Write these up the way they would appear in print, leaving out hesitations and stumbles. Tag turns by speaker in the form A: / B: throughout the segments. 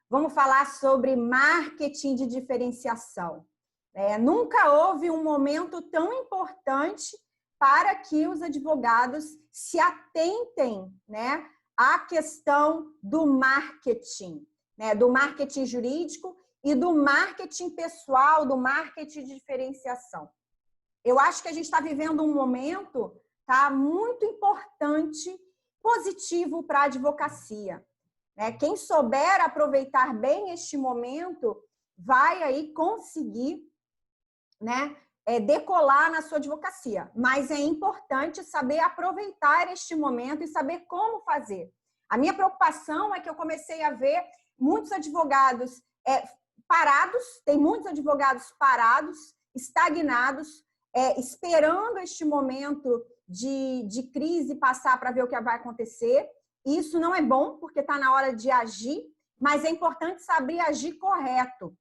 A: Vamos falar sobre marketing de diferenciação. Nunca houve um momento tão importante para que os advogados se atentem, né, à questão do marketing jurídico e do marketing pessoal, do marketing de diferenciação. Eu acho que a gente está vivendo um momento, tá, muito importante, positivo para a advocacia. Quem souber aproveitar bem este momento vai aí conseguir, né, decolar na sua advocacia. Mas é importante saber aproveitar este momento e saber como fazer. A minha preocupação é que eu comecei a ver muitos advogados parados, tem muitos advogados parados, estagnados, esperando este momento de crise passar para ver o que vai acontecer. Isso não é bom, porque está na hora de agir, mas é importante saber agir correto.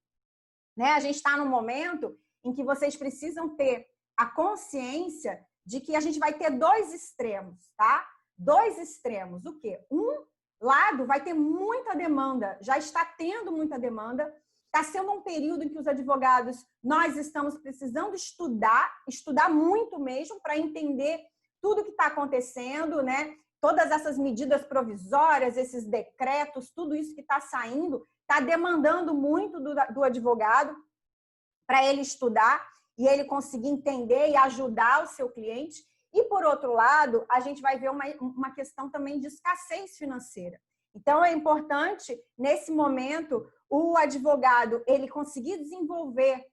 A: A gente está num momento em que vocês precisam ter a consciência de que a gente vai ter dois extremos, tá? Dois extremos. O quê? Um lado vai ter muita demanda, já está tendo muita demanda, está sendo um período em que os advogados, nós estamos precisando estudar muito mesmo para entender tudo que está acontecendo, né? Todas essas medidas provisórias, esses decretos, tudo isso que está saindo, está demandando muito do advogado para ele estudar e ele conseguir entender e ajudar o seu cliente. E, por outro lado, a gente vai ver uma questão também de escassez financeira. Então, é importante, nesse momento, o advogado ele conseguir desenvolver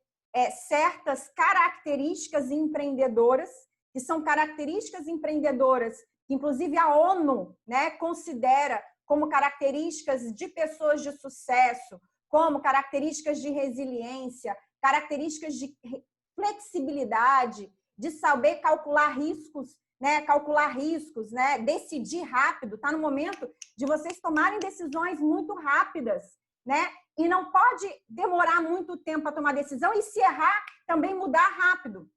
A: certas características empreendedoras, que são características empreendedoras que, inclusive, a ONU, né, considera como características de pessoas de sucesso, como características de resiliência, características de flexibilidade, de saber calcular riscos, né, decidir rápido. Está no momento de vocês tomarem decisões muito rápidas, né? E não pode demorar muito tempo para tomar decisão e, se errar, também mudar rápido.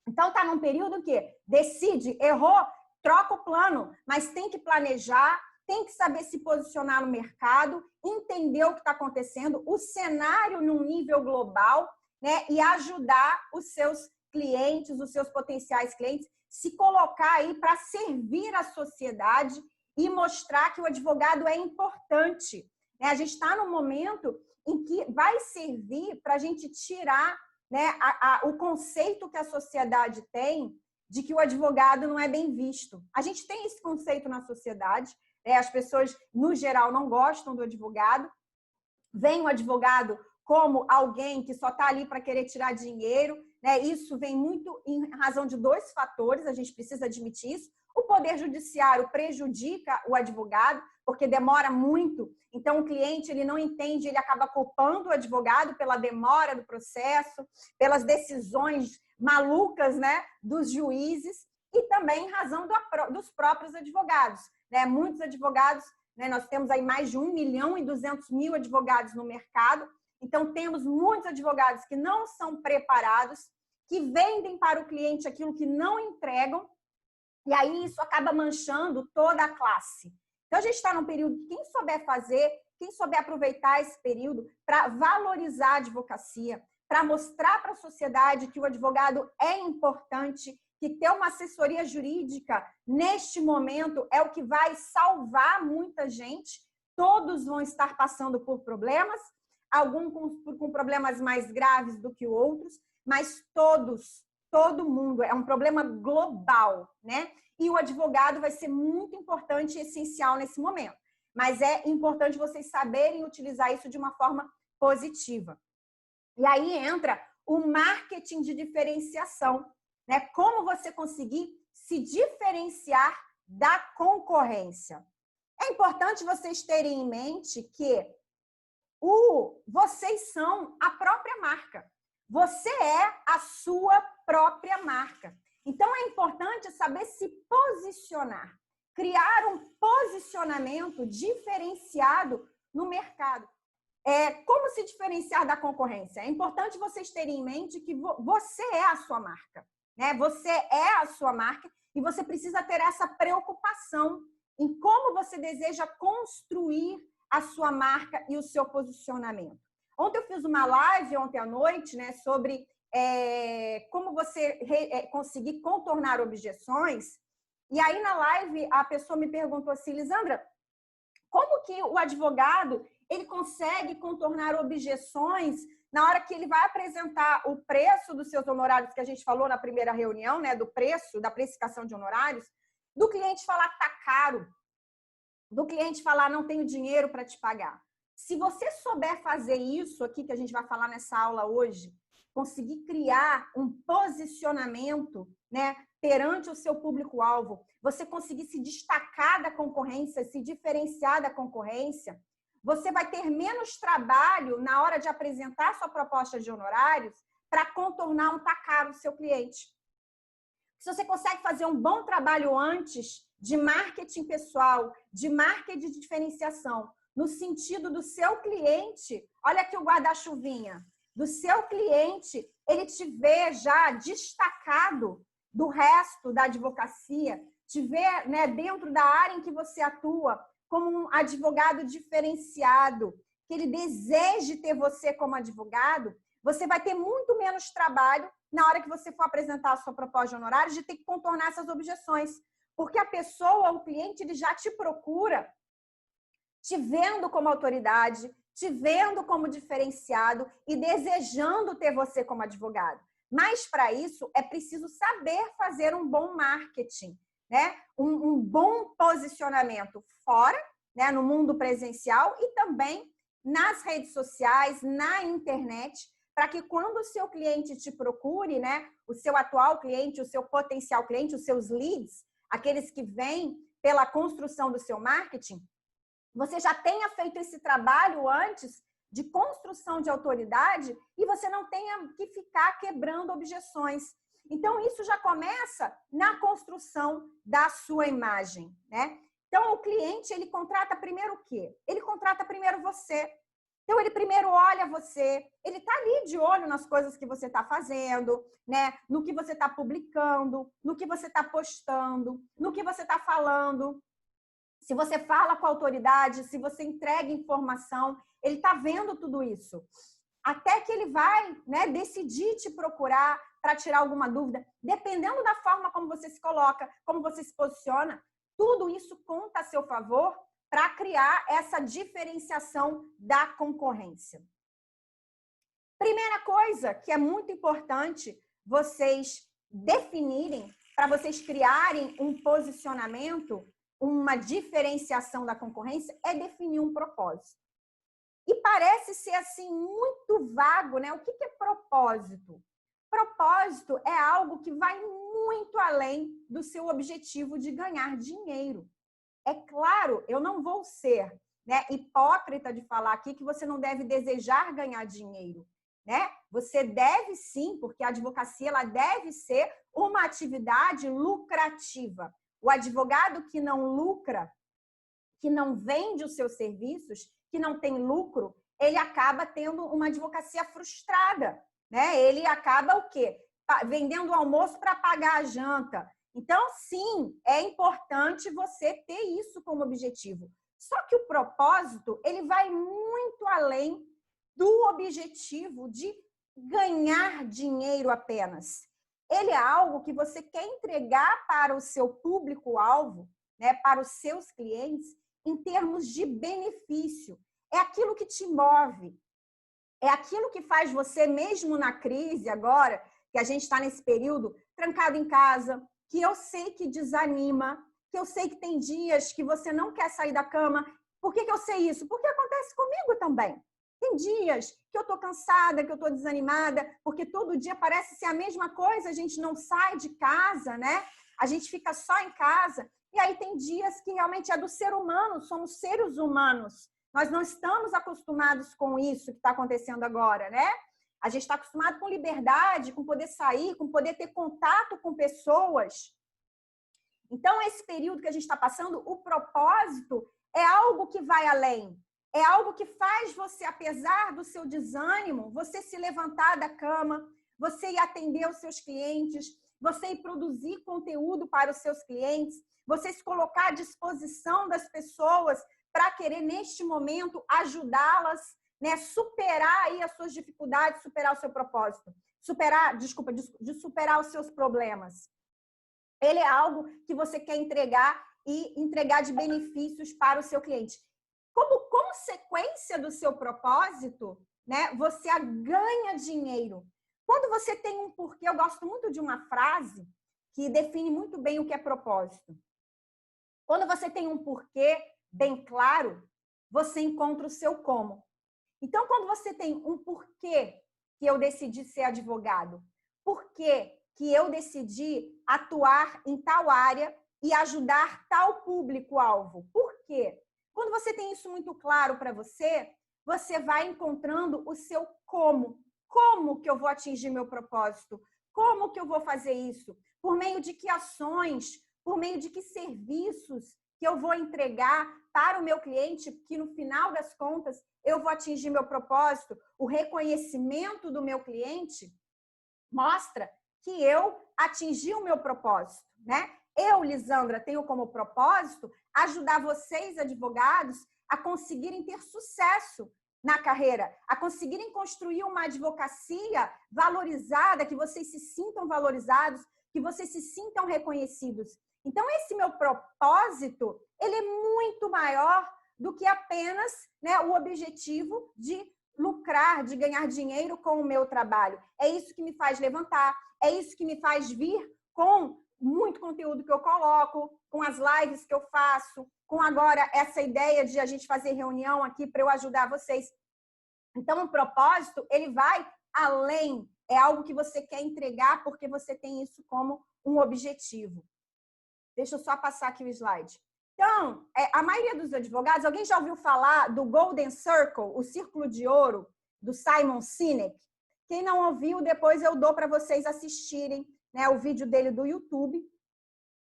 A: Então, está num período que decide, errou, troca o plano, mas tem que planejar, tem que saber se posicionar no mercado, entender o que está acontecendo, o cenário num nível global, né? E ajudar os seus clientes, os seus potenciais clientes, se colocar aí para servir a sociedade e mostrar que o advogado é importante. A gente está num momento em que vai servir para a gente tirar, né, o conceito que a sociedade tem de que o advogado não é bem visto. A gente tem esse conceito na sociedade, as pessoas, no geral, não gostam do advogado, vem o advogado como alguém que só está ali para querer tirar dinheiro, né? Isso vem muito em razão de dois fatores, a gente precisa admitir isso. O Poder Judiciário prejudica o advogado, porque demora muito, então o cliente ele não entende, ele acaba culpando o advogado pela demora do processo, pelas decisões malucas, né, dos juízes, e também em razão dos próprios advogados, né? Muitos advogados, né, nós temos aí mais de 1.200.000 advogados no mercado, então temos muitos advogados que não são preparados, que vendem para o cliente aquilo que não entregam, e aí isso acaba manchando toda a classe. Então, a gente está num período que quem souber fazer, quem souber aproveitar esse período para valorizar a advocacia, para mostrar para a sociedade que o advogado é importante, que ter uma assessoria jurídica neste momento é o que vai salvar muita gente. Todos vão estar passando por problemas, alguns com problemas mais graves do que outros, mas todo mundo, é um problema global, né? E o advogado vai ser muito importante e essencial nesse momento. Mas é importante vocês saberem utilizar isso de uma forma positiva. E aí entra o marketing de diferenciação, né? Como você conseguir se diferenciar da concorrência. É importante vocês terem em mente que vocês são a própria marca. Você é a sua própria marca. Então, é importante saber se posicionar, criar um posicionamento diferenciado no mercado. Como se diferenciar da concorrência? É importante vocês terem em mente que você é a sua marca, né? Você é a sua marca e você precisa ter essa preocupação em como você deseja construir a sua marca e o seu posicionamento. Ontem eu fiz uma live, ontem à noite, né, sobre como você conseguir contornar objeções. E aí, na live, a pessoa me perguntou assim, Lisandra, como que o advogado ele consegue contornar objeções na hora que ele vai apresentar o preço dos seus honorários, que a gente falou na primeira reunião, né, do preço, da precificação de honorários, do cliente falar que está caro, do cliente falar não tenho dinheiro para te pagar. Se você souber fazer isso aqui, que a gente vai falar nessa aula hoje, conseguir criar um posicionamento, né, perante o seu público-alvo, você conseguir se destacar da concorrência, se diferenciar da concorrência, você vai ter menos trabalho na hora de apresentar sua proposta de honorários para contornar um tá caro do seu cliente. Se você consegue fazer um bom trabalho antes de marketing pessoal, de marketing de diferenciação, no sentido do seu cliente, olha aqui o guarda-chuvinha, do seu cliente, ele te vê já destacado do resto da advocacia, te vê, né, dentro da área em que você atua, como um advogado diferenciado, que ele deseje ter você como advogado, você vai ter muito menos trabalho na hora que você for apresentar a sua proposta de honorários de ter que contornar essas objeções. Porque a pessoa, o cliente, ele já te procura te vendo como autoridade, te vendo como diferenciado e desejando ter você como advogado. Mas, para isso, é preciso saber fazer um bom marketing, né? Um bom posicionamento fora, né? No mundo presencial e também nas redes sociais, na internet, para que quando o seu cliente te procure, né? O seu atual cliente, o seu potencial cliente, os seus leads, aqueles que vêm pela construção do seu marketing, você já tenha feito esse trabalho antes de construção de autoridade e você não tenha que ficar quebrando objeções. Então, isso já começa na construção da sua imagem, né? Então, o cliente, ele contrata primeiro o quê? Ele contrata primeiro você. Então, ele primeiro olha você, ele está ali de olho nas coisas que você está fazendo, né? No que você está publicando, no que você está postando, no que você está falando. Se você fala com a autoridade, se você entrega informação, ele está vendo tudo isso. Até que ele vai, né, decidir te procurar para tirar alguma dúvida. Dependendo da forma como você se coloca, como você se posiciona, tudo isso conta a seu favor para criar essa diferenciação da concorrência. Primeira coisa que é muito importante vocês definirem, para vocês criarem um posicionamento, uma diferenciação da concorrência, é definir um propósito. E parece ser assim muito vago, né? O que é propósito? Propósito é algo que vai muito além do seu objetivo de ganhar dinheiro. É claro, eu não vou ser, né, hipócrita de falar aqui que você não deve desejar ganhar dinheiro, né? Você deve sim, porque a advocacia ela deve ser uma atividade lucrativa. O advogado que não lucra, que não vende os seus serviços, que não tem lucro, ele acaba tendo uma advocacia frustrada, né? Ele acaba o quê? Vendendo o almoço para pagar a janta. Então, sim, é importante você ter isso como objetivo. Só que o propósito, ele vai muito além do objetivo de ganhar dinheiro apenas. Ele é algo que você quer entregar para o seu público-alvo, né, para os seus clientes, em termos de benefício. É aquilo que te move. É aquilo que faz você, mesmo na crise agora, que a gente está nesse período, trancado em casa, que eu sei que desanima, que eu sei que tem dias que você não quer sair da cama. Por que eu sei isso? Porque acontece comigo também. Tem dias que eu estou cansada, que eu estou desanimada, porque todo dia parece ser a mesma coisa, a gente não sai de casa, né? A gente fica só em casa. E aí tem dias que realmente é do ser humano, somos seres humanos. Nós não estamos acostumados com isso que está acontecendo agora, né? A gente está acostumado com liberdade, com poder sair, com poder ter contato com pessoas. Então, esse período que a gente está passando, o propósito é algo que vai além. É algo que faz você, apesar do seu desânimo, você se levantar da cama, você ir atender os seus clientes, você ir produzir conteúdo para os seus clientes, você se colocar à disposição das pessoas para querer, neste momento, ajudá-las, né, superar aí as suas dificuldades, superar o seu propósito, superar os seus problemas. Ele é algo que você quer entregar e entregar de benefícios para o seu cliente. Como consequência do seu propósito, né, você ganha dinheiro. Quando você tem um porquê, eu gosto muito de uma frase que define muito bem o que é propósito. Quando você tem um porquê bem claro, você encontra o seu como. Então, quando você tem um porquê que eu decidi ser advogado, porquê que eu decidi atuar em tal área e ajudar tal público-alvo, por quê? Quando você tem isso muito claro para você, você vai encontrando o seu como. Como que eu vou atingir meu propósito? Como que eu vou fazer isso? Por meio de que ações? Por meio de que serviços que eu vou entregar para o meu cliente, que no final das contas eu vou atingir meu propósito? O reconhecimento do meu cliente mostra que eu atingi o meu propósito, né? Eu, Lisandra, tenho como propósito ajudar vocês, advogados, a conseguirem ter sucesso na carreira, a conseguirem construir uma advocacia valorizada, que vocês se sintam valorizados, que vocês se sintam reconhecidos. Então, esse meu propósito, ele é muito maior do que apenas, né, o objetivo de lucrar, de ganhar dinheiro com o meu trabalho. É isso que me faz levantar, é isso que me faz vir com muito conteúdo que eu coloco, com as lives que eu faço, com agora essa ideia de a gente fazer reunião aqui para eu ajudar vocês. Então, o propósito, ele vai além, é algo que você quer entregar porque você tem isso como um objetivo. Deixa eu só passar aqui o slide. Então, a maioria dos advogados, alguém já ouviu falar do Golden Circle, o Círculo de Ouro, do Simon Sinek? Quem não ouviu, depois eu dou para vocês assistirem, né, o vídeo dele do YouTube,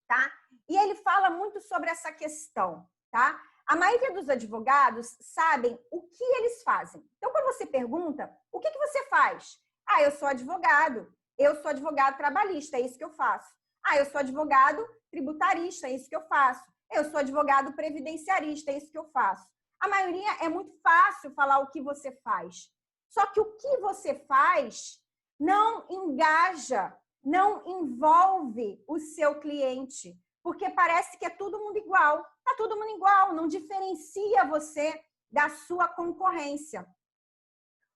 A: tá? E ele fala muito sobre essa questão, tá? A maioria dos advogados sabem o que eles fazem. Então, quando você pergunta, o que você faz? Ah, eu sou advogado trabalhista, é isso que eu faço. Ah, eu sou advogado tributarista, é isso que eu faço. Eu sou advogado previdenciarista, é isso que eu faço. A maioria é muito fácil falar o que você faz. Só que o que você faz não engaja, não envolve o seu cliente, porque parece que é todo mundo igual. Tá todo mundo igual, não diferencia você da sua concorrência.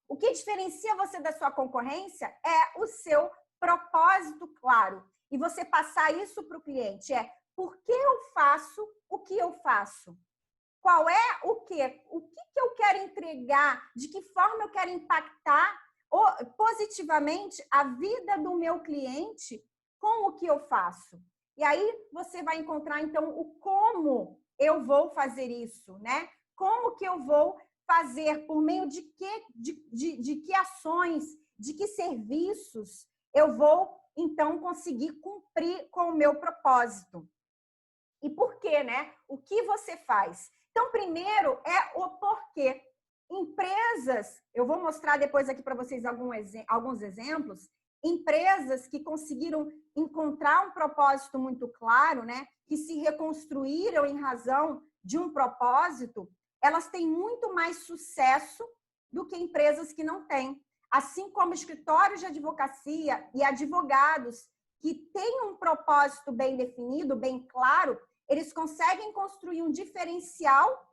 A: O que diferencia você da sua concorrência é o seu propósito claro. E você passar isso para o cliente por que eu faço o que eu faço? Qual é o quê? O que eu quero entregar? De que forma eu quero impactar positivamente a vida do meu cliente com o que eu faço? E aí você vai encontrar, então, o como eu vou fazer isso, né? Como que eu vou fazer, por meio de que ações, de que serviços eu vou, então, conseguir cumprir com o meu propósito. E por quê, né? O que você faz? Então, primeiro é o porquê. Empresas, eu vou mostrar depois aqui para vocês alguns exemplos, empresas que conseguiram encontrar um propósito muito claro, né? Que se reconstruíram em razão de um propósito, elas têm muito mais sucesso do que empresas que não têm. Assim como escritórios de advocacia e advogados que têm um propósito bem definido, bem claro, eles conseguem construir um diferencial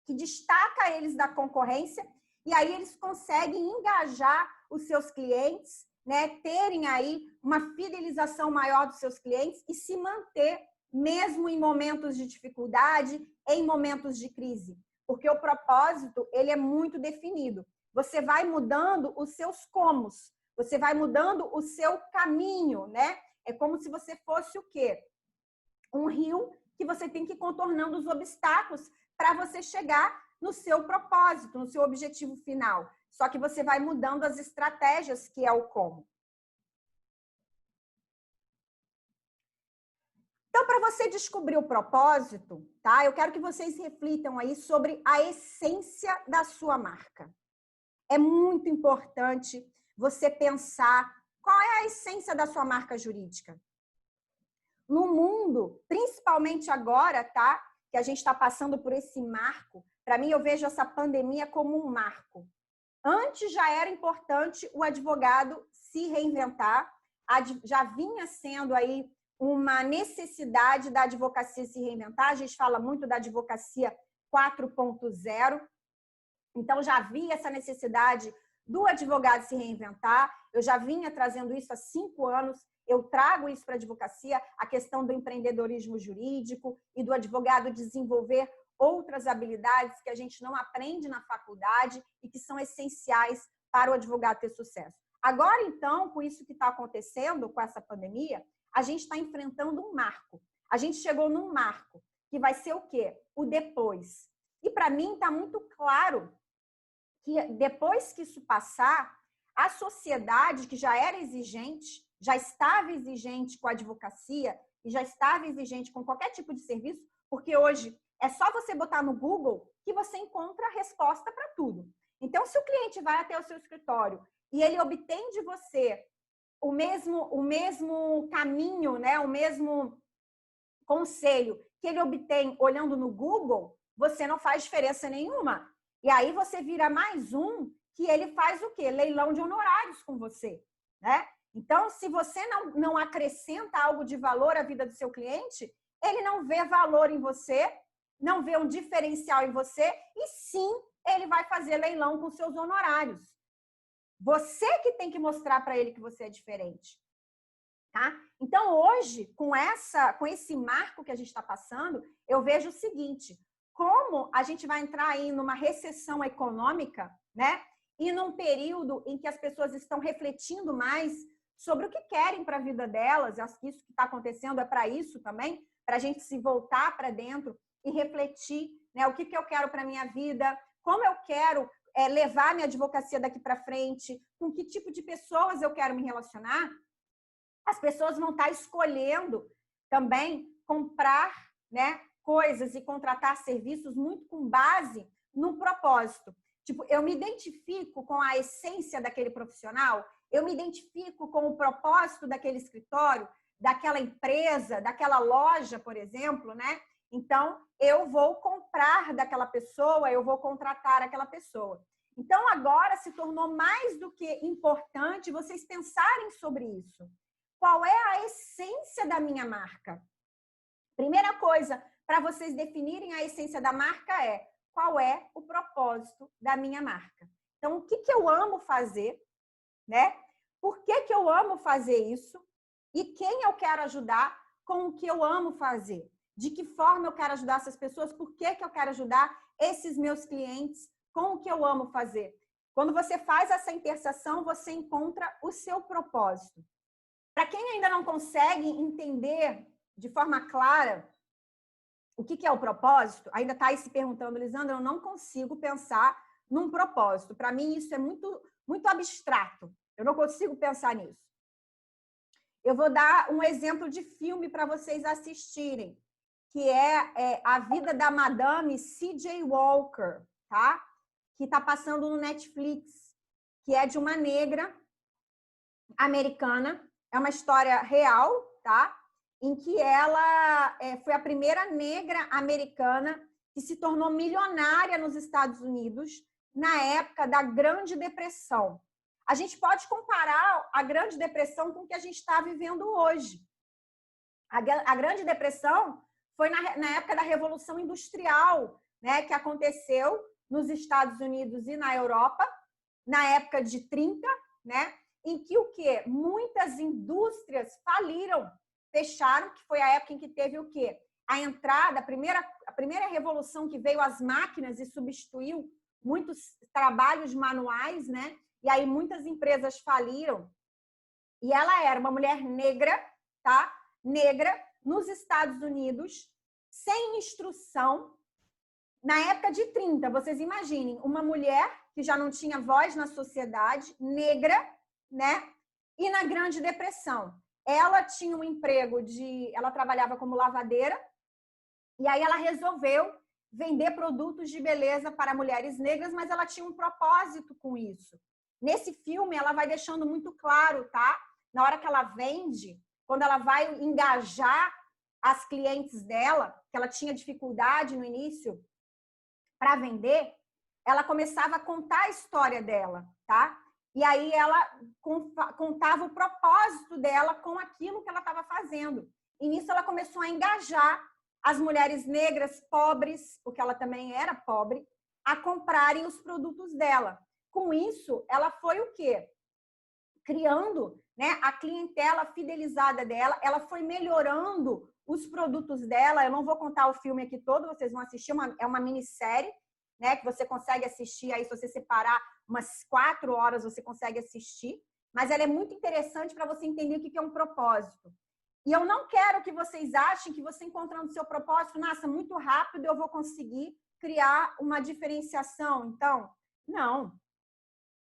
A: que destaca eles da concorrência e aí eles conseguem engajar os seus clientes, né, terem aí uma fidelização maior dos seus clientes e se manter mesmo em momentos de dificuldade, em momentos de crise. Porque o propósito, ele é muito definido. Você vai mudando os seus comos, você vai mudando o seu caminho, né? É como se você fosse o quê? Um rio que você tem que ir contornando os obstáculos para você chegar no seu propósito, no seu objetivo final. Só que você vai mudando as estratégias, que é o como. Então, para você descobrir o propósito, tá? Eu quero que vocês reflitam aí sobre a essência da sua marca. É muito importante você pensar qual é a essência da sua marca jurídica. No mundo, principalmente agora, tá? que a gente está passando por esse marco, para mim eu vejo essa pandemia como um marco. Antes já era importante o advogado se reinventar, já vinha sendo aí uma necessidade da advocacia se reinventar, a gente fala muito da advocacia 4.0, então já havia essa necessidade do advogado se reinventar, eu já vinha trazendo isso há 5 anos, eu trago isso para a advocacia, a questão do empreendedorismo jurídico e do advogado desenvolver outras habilidades que a gente não aprende na faculdade e que são essenciais para o advogado ter sucesso. Agora, então, com isso que está acontecendo, com essa pandemia, a gente está enfrentando um marco. A gente chegou num marco, que vai ser o quê? O depois. E para mim está muito claro que depois que isso passar, a sociedade que já era exigente, já estava exigente com a advocacia e já estava exigente com qualquer tipo de serviço, porque hoje é só você botar no Google que você encontra a resposta para tudo. Então, se o cliente vai até o seu escritório e ele obtém de você o mesmo caminho, né, o mesmo conselho que ele obtém olhando no Google, você não faz diferença nenhuma. E aí você vira mais um que ele faz o quê? Leilão de honorários com você, né? Então, se você não acrescenta algo de valor à vida do seu cliente, ele não vê valor em você, não vê um diferencial em você, e sim, ele vai fazer leilão com seus honorários. Você que tem que mostrar para ele que você é diferente. Tá? Então, hoje, com esse marco que a gente está passando, eu vejo o seguinte, como a gente vai entrar aí numa recessão econômica, né? E num período em que as pessoas estão refletindo mais sobre o que querem para a vida delas, acho que isso que está acontecendo é para isso também, para a gente se voltar para dentro e refletir, né? O que eu quero para a minha vida, como eu quero levar minha advocacia daqui para frente, com que tipo de pessoas eu quero me relacionar. As pessoas vão estar escolhendo também comprar, né, coisas e contratar serviços muito com base no propósito. Tipo, eu me identifico com a essência daquele profissional, eu me identifico com o propósito daquele escritório, daquela empresa, daquela loja, por exemplo, né? Então, eu vou comprar daquela pessoa, eu vou contratar aquela pessoa. Então, agora se tornou mais do que importante vocês pensarem sobre isso. Qual é a essência da minha marca? Primeira coisa, para vocês definirem a essência da marca é qual é o propósito da minha marca. Então, o que eu amo fazer, né? Por que eu amo fazer isso? E quem eu quero ajudar com o que eu amo fazer? De que forma eu quero ajudar essas pessoas? Por que eu quero ajudar esses meus clientes com o que eu amo fazer? Quando você faz essa interseção, você encontra o seu propósito. Para quem ainda não consegue entender de forma clara o que é o propósito, ainda está aí se perguntando, Lisandra, eu não consigo pensar num propósito. Para mim, isso é muito, muito abstrato. Eu não consigo pensar nisso. Eu vou dar um exemplo de filme para vocês assistirem, que é A Vida da Madame C.J. Walker, tá? Que está passando no Netflix, que é de uma negra americana. É uma história real, tá? Em que ela foi a primeira negra americana que se tornou milionária nos Estados Unidos na época da Grande Depressão. A gente pode comparar a Grande Depressão com o que a gente está vivendo hoje. A Grande Depressão foi na época da Revolução Industrial, né, que aconteceu nos Estados Unidos e na Europa, na época de 30, né, em que o quê? Muitas indústrias faliram, fecharam, que foi a época em que teve o quê? A entrada, a primeira revolução que veio as máquinas e substituiu muitos trabalhos manuais, né? E aí muitas empresas faliram. E ela era uma mulher negra, tá? Negra, nos Estados Unidos, sem instrução, na época de 30. Vocês imaginem, uma mulher que já não tinha voz na sociedade, negra, né? E na Grande Depressão. Ela tinha um emprego ela trabalhava como lavadeira, e aí ela resolveu vender produtos de beleza para mulheres negras, mas ela tinha um propósito com isso. Nesse filme, ela vai deixando muito claro, tá? Na hora que ela vende, quando ela vai engajar as clientes dela, que ela tinha dificuldade no início para vender, ela começava a contar a história dela, tá? E aí ela contava o propósito dela com aquilo que ela estava fazendo. E nisso ela começou a engajar as mulheres negras pobres, porque ela também era pobre, a comprarem os produtos dela. Com isso, ela foi o quê? Criando, né, a clientela fidelizada dela, ela foi melhorando os produtos dela. Eu não vou contar o filme aqui todo, vocês vão assistir, é uma minissérie, né, que você consegue assistir aí, se você separar umas 4 horas, você consegue assistir, mas ela é muito interessante para você entender o que é um propósito. E eu não quero que vocês achem que você encontrando o seu propósito, nossa, muito rápido eu vou conseguir criar uma diferenciação. Então, não.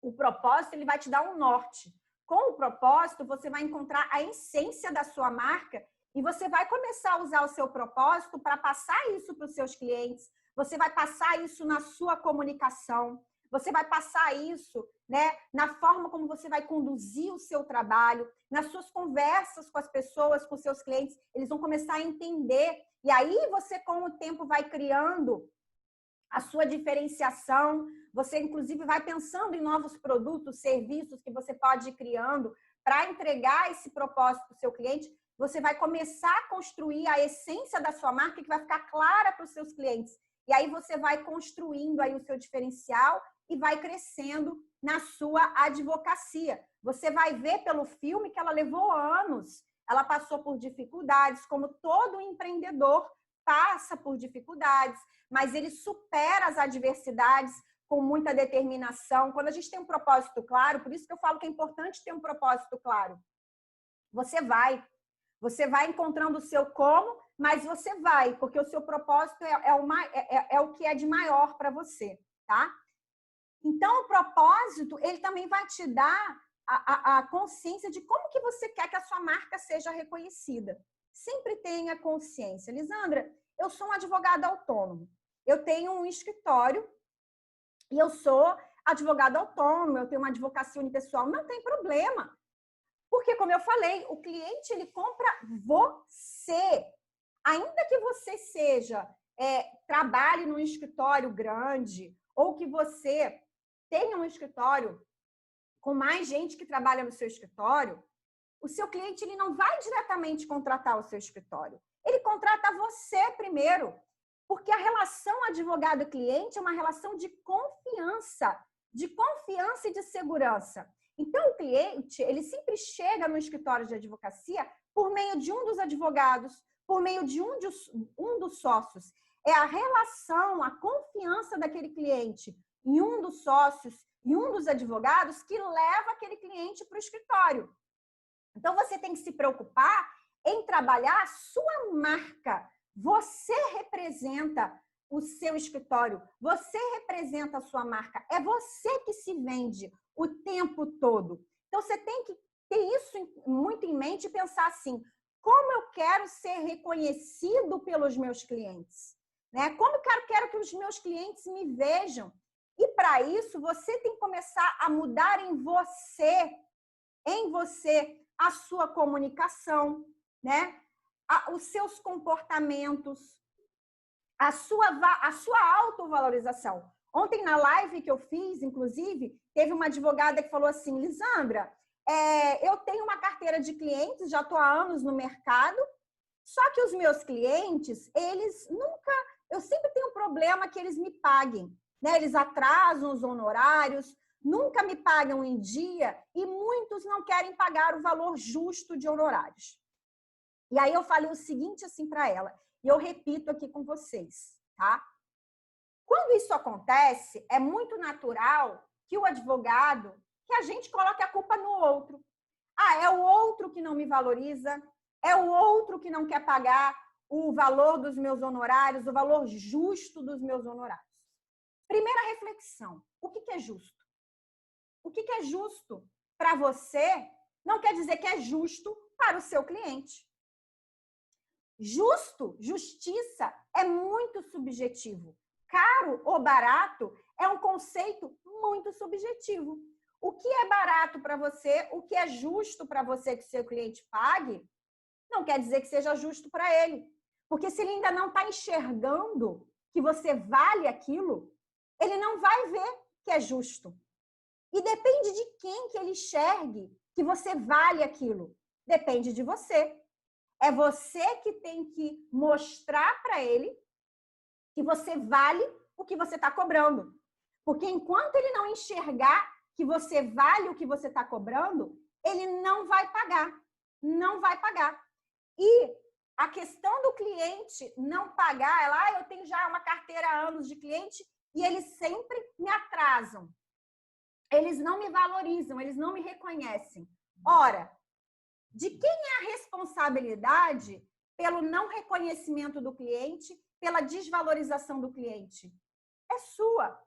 A: O propósito, ele vai te dar um norte. Com o propósito, você vai encontrar a essência da sua marca e você vai começar a usar o seu propósito para passar isso para os seus clientes. Você vai passar isso na sua comunicação. Você vai passar isso, né, na forma como você vai conduzir o seu trabalho, nas suas conversas com as pessoas, com os seus clientes. Eles vão começar a entender. E aí você, com o tempo, vai criando a sua diferenciação. Você, inclusive, vai pensando em novos produtos, serviços que você pode ir criando para entregar esse propósito para o seu cliente. Você vai começar a construir a essência da sua marca que vai ficar clara para os seus clientes. E aí você vai construindo aí o seu diferencial e vai crescendo na sua advocacia. Você vai ver pelo filme que ela levou anos. Ela passou por dificuldades, como todo empreendedor passa por dificuldades, mas ele supera as adversidades com muita determinação. Quando a gente tem um propósito claro, por isso que eu falo que é importante ter um propósito claro. Você vai encontrando o seu como, mas você vai, porque o seu propósito é o que é de maior para você, tá? Então, o propósito, ele também vai te dar a consciência de como que você quer que a sua marca seja reconhecida. Sempre tenha consciência. Lisandra, eu sou um advogado autônomo. Eu tenho um escritório e eu sou advogado autônomo, eu tenho uma advocacia unipessoal. Não tem problema. Porque, como eu falei, o cliente, ele compra você. Ainda que você trabalhe num escritório grande ou que você tenha um escritório com mais gente que trabalha no seu escritório, o seu cliente, ele não vai diretamente contratar o seu escritório. Ele contrata você primeiro, porque a relação advogado-cliente é uma relação de confiança e de segurança. Então, o cliente, ele sempre chega no escritório de advocacia por meio de um dos advogados, por meio de um dos sócios. É a relação, a confiança daquele cliente em um dos sócios e um dos advogados que leva aquele cliente para o escritório. Então, você tem que se preocupar em trabalhar a sua marca. Você representa o seu escritório, você representa a sua marca. É você que se vende o tempo todo. Então, você tem que ter isso muito em mente e pensar assim, como eu quero ser reconhecido pelos meus clientes? Né? Como eu quero que os meus clientes me vejam? E, para isso, você tem que começar a mudar em você, a sua comunicação, né? Os seus comportamentos, a sua autovalorização. Ontem, na live que eu fiz, inclusive, teve uma advogada que falou assim, Lisandra, eu tenho uma carteira de clientes, já estou há anos no mercado, só que os meus clientes, eu sempre tenho um problema que eles me paguem, né? Eles atrasam os honorários, nunca me pagam em dia e muitos não querem pagar o valor justo de honorários. E aí eu falei o seguinte assim para ela, e eu repito aqui com vocês, tá? Quando isso acontece, é muito natural que o advogado, que a gente coloque a culpa no outro. É o outro que não me valoriza, é o outro que não quer pagar o valor dos meus honorários, o valor justo dos meus honorários. Primeira reflexão, o que é justo? O que é justo para você não quer dizer que é justo para o seu cliente. Justiça é muito subjetivo. Caro ou barato é um conceito muito subjetivo. O que é barato para você, o que é justo para você que seu cliente pague, não quer dizer que seja justo para ele. Porque se ele ainda não está enxergando que você vale aquilo, ele não vai ver que é justo. E depende de quem que ele enxergue que você vale aquilo. Depende de você. É você que tem que mostrar para ele que você vale o que você está cobrando. Porque enquanto ele não enxergar que você vale o que você está cobrando, ele não vai pagar. Não vai pagar. E a questão do cliente não pagar, eu tenho já uma carteira há anos de cliente e eles sempre me atrasam. Eles não me valorizam, eles não me reconhecem. Ora, de quem é a responsabilidade pelo não reconhecimento do cliente, pela desvalorização do cliente? É sua.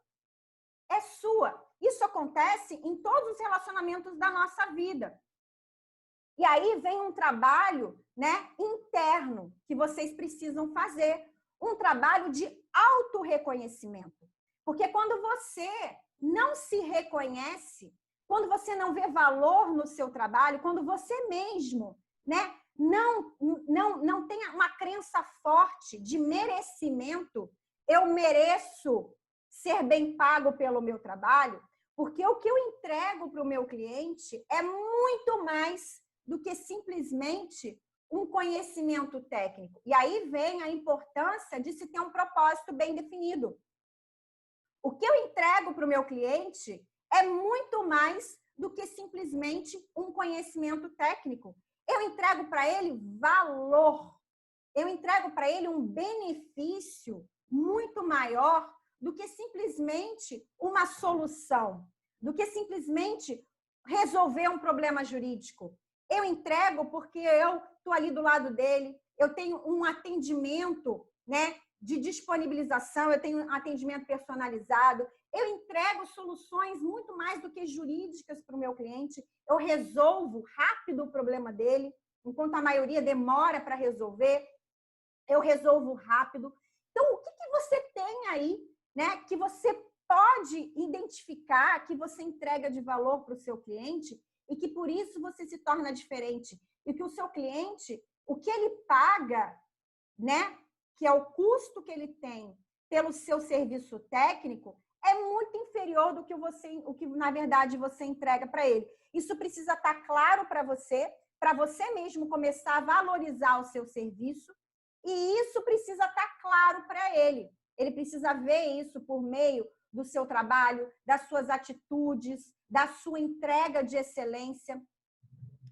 A: É sua. Isso acontece em todos os relacionamentos da nossa vida. E aí vem um trabalho, né, interno que vocês precisam fazer. Um trabalho de autorreconhecimento. Porque quando você não se reconhece, quando você não vê valor no seu trabalho, quando você mesmo, né, não tem uma crença forte de merecimento, eu mereço ser bem pago pelo meu trabalho, porque o que eu entrego para o meu cliente é muito mais do que simplesmente um conhecimento técnico. E aí vem a importância de se ter um propósito bem definido. O que eu entrego para o meu cliente é muito mais do que simplesmente um conhecimento técnico. Eu entrego para ele valor. Eu entrego para ele um benefício muito maior do que simplesmente uma solução, do que simplesmente resolver um problema jurídico. Eu entrego porque eu estou ali do lado dele, eu tenho um atendimento, né, de disponibilização, eu tenho um atendimento personalizado, eu entrego soluções muito mais do que jurídicas para o meu cliente, eu resolvo rápido o problema dele, enquanto a maioria demora para resolver, eu resolvo rápido. Então, o que você tem aí, né, que você pode identificar, que você entrega de valor para o seu cliente e que por isso você se torna diferente? E que o seu cliente, o que ele paga, né, que é o custo que ele tem pelo seu serviço técnico, é muito inferior do que o que na verdade você entrega para ele. Isso precisa estar claro para você mesmo começar a valorizar o seu serviço, e isso precisa estar claro para ele. Ele precisa ver isso por meio do seu trabalho, das suas atitudes, da sua entrega de excelência.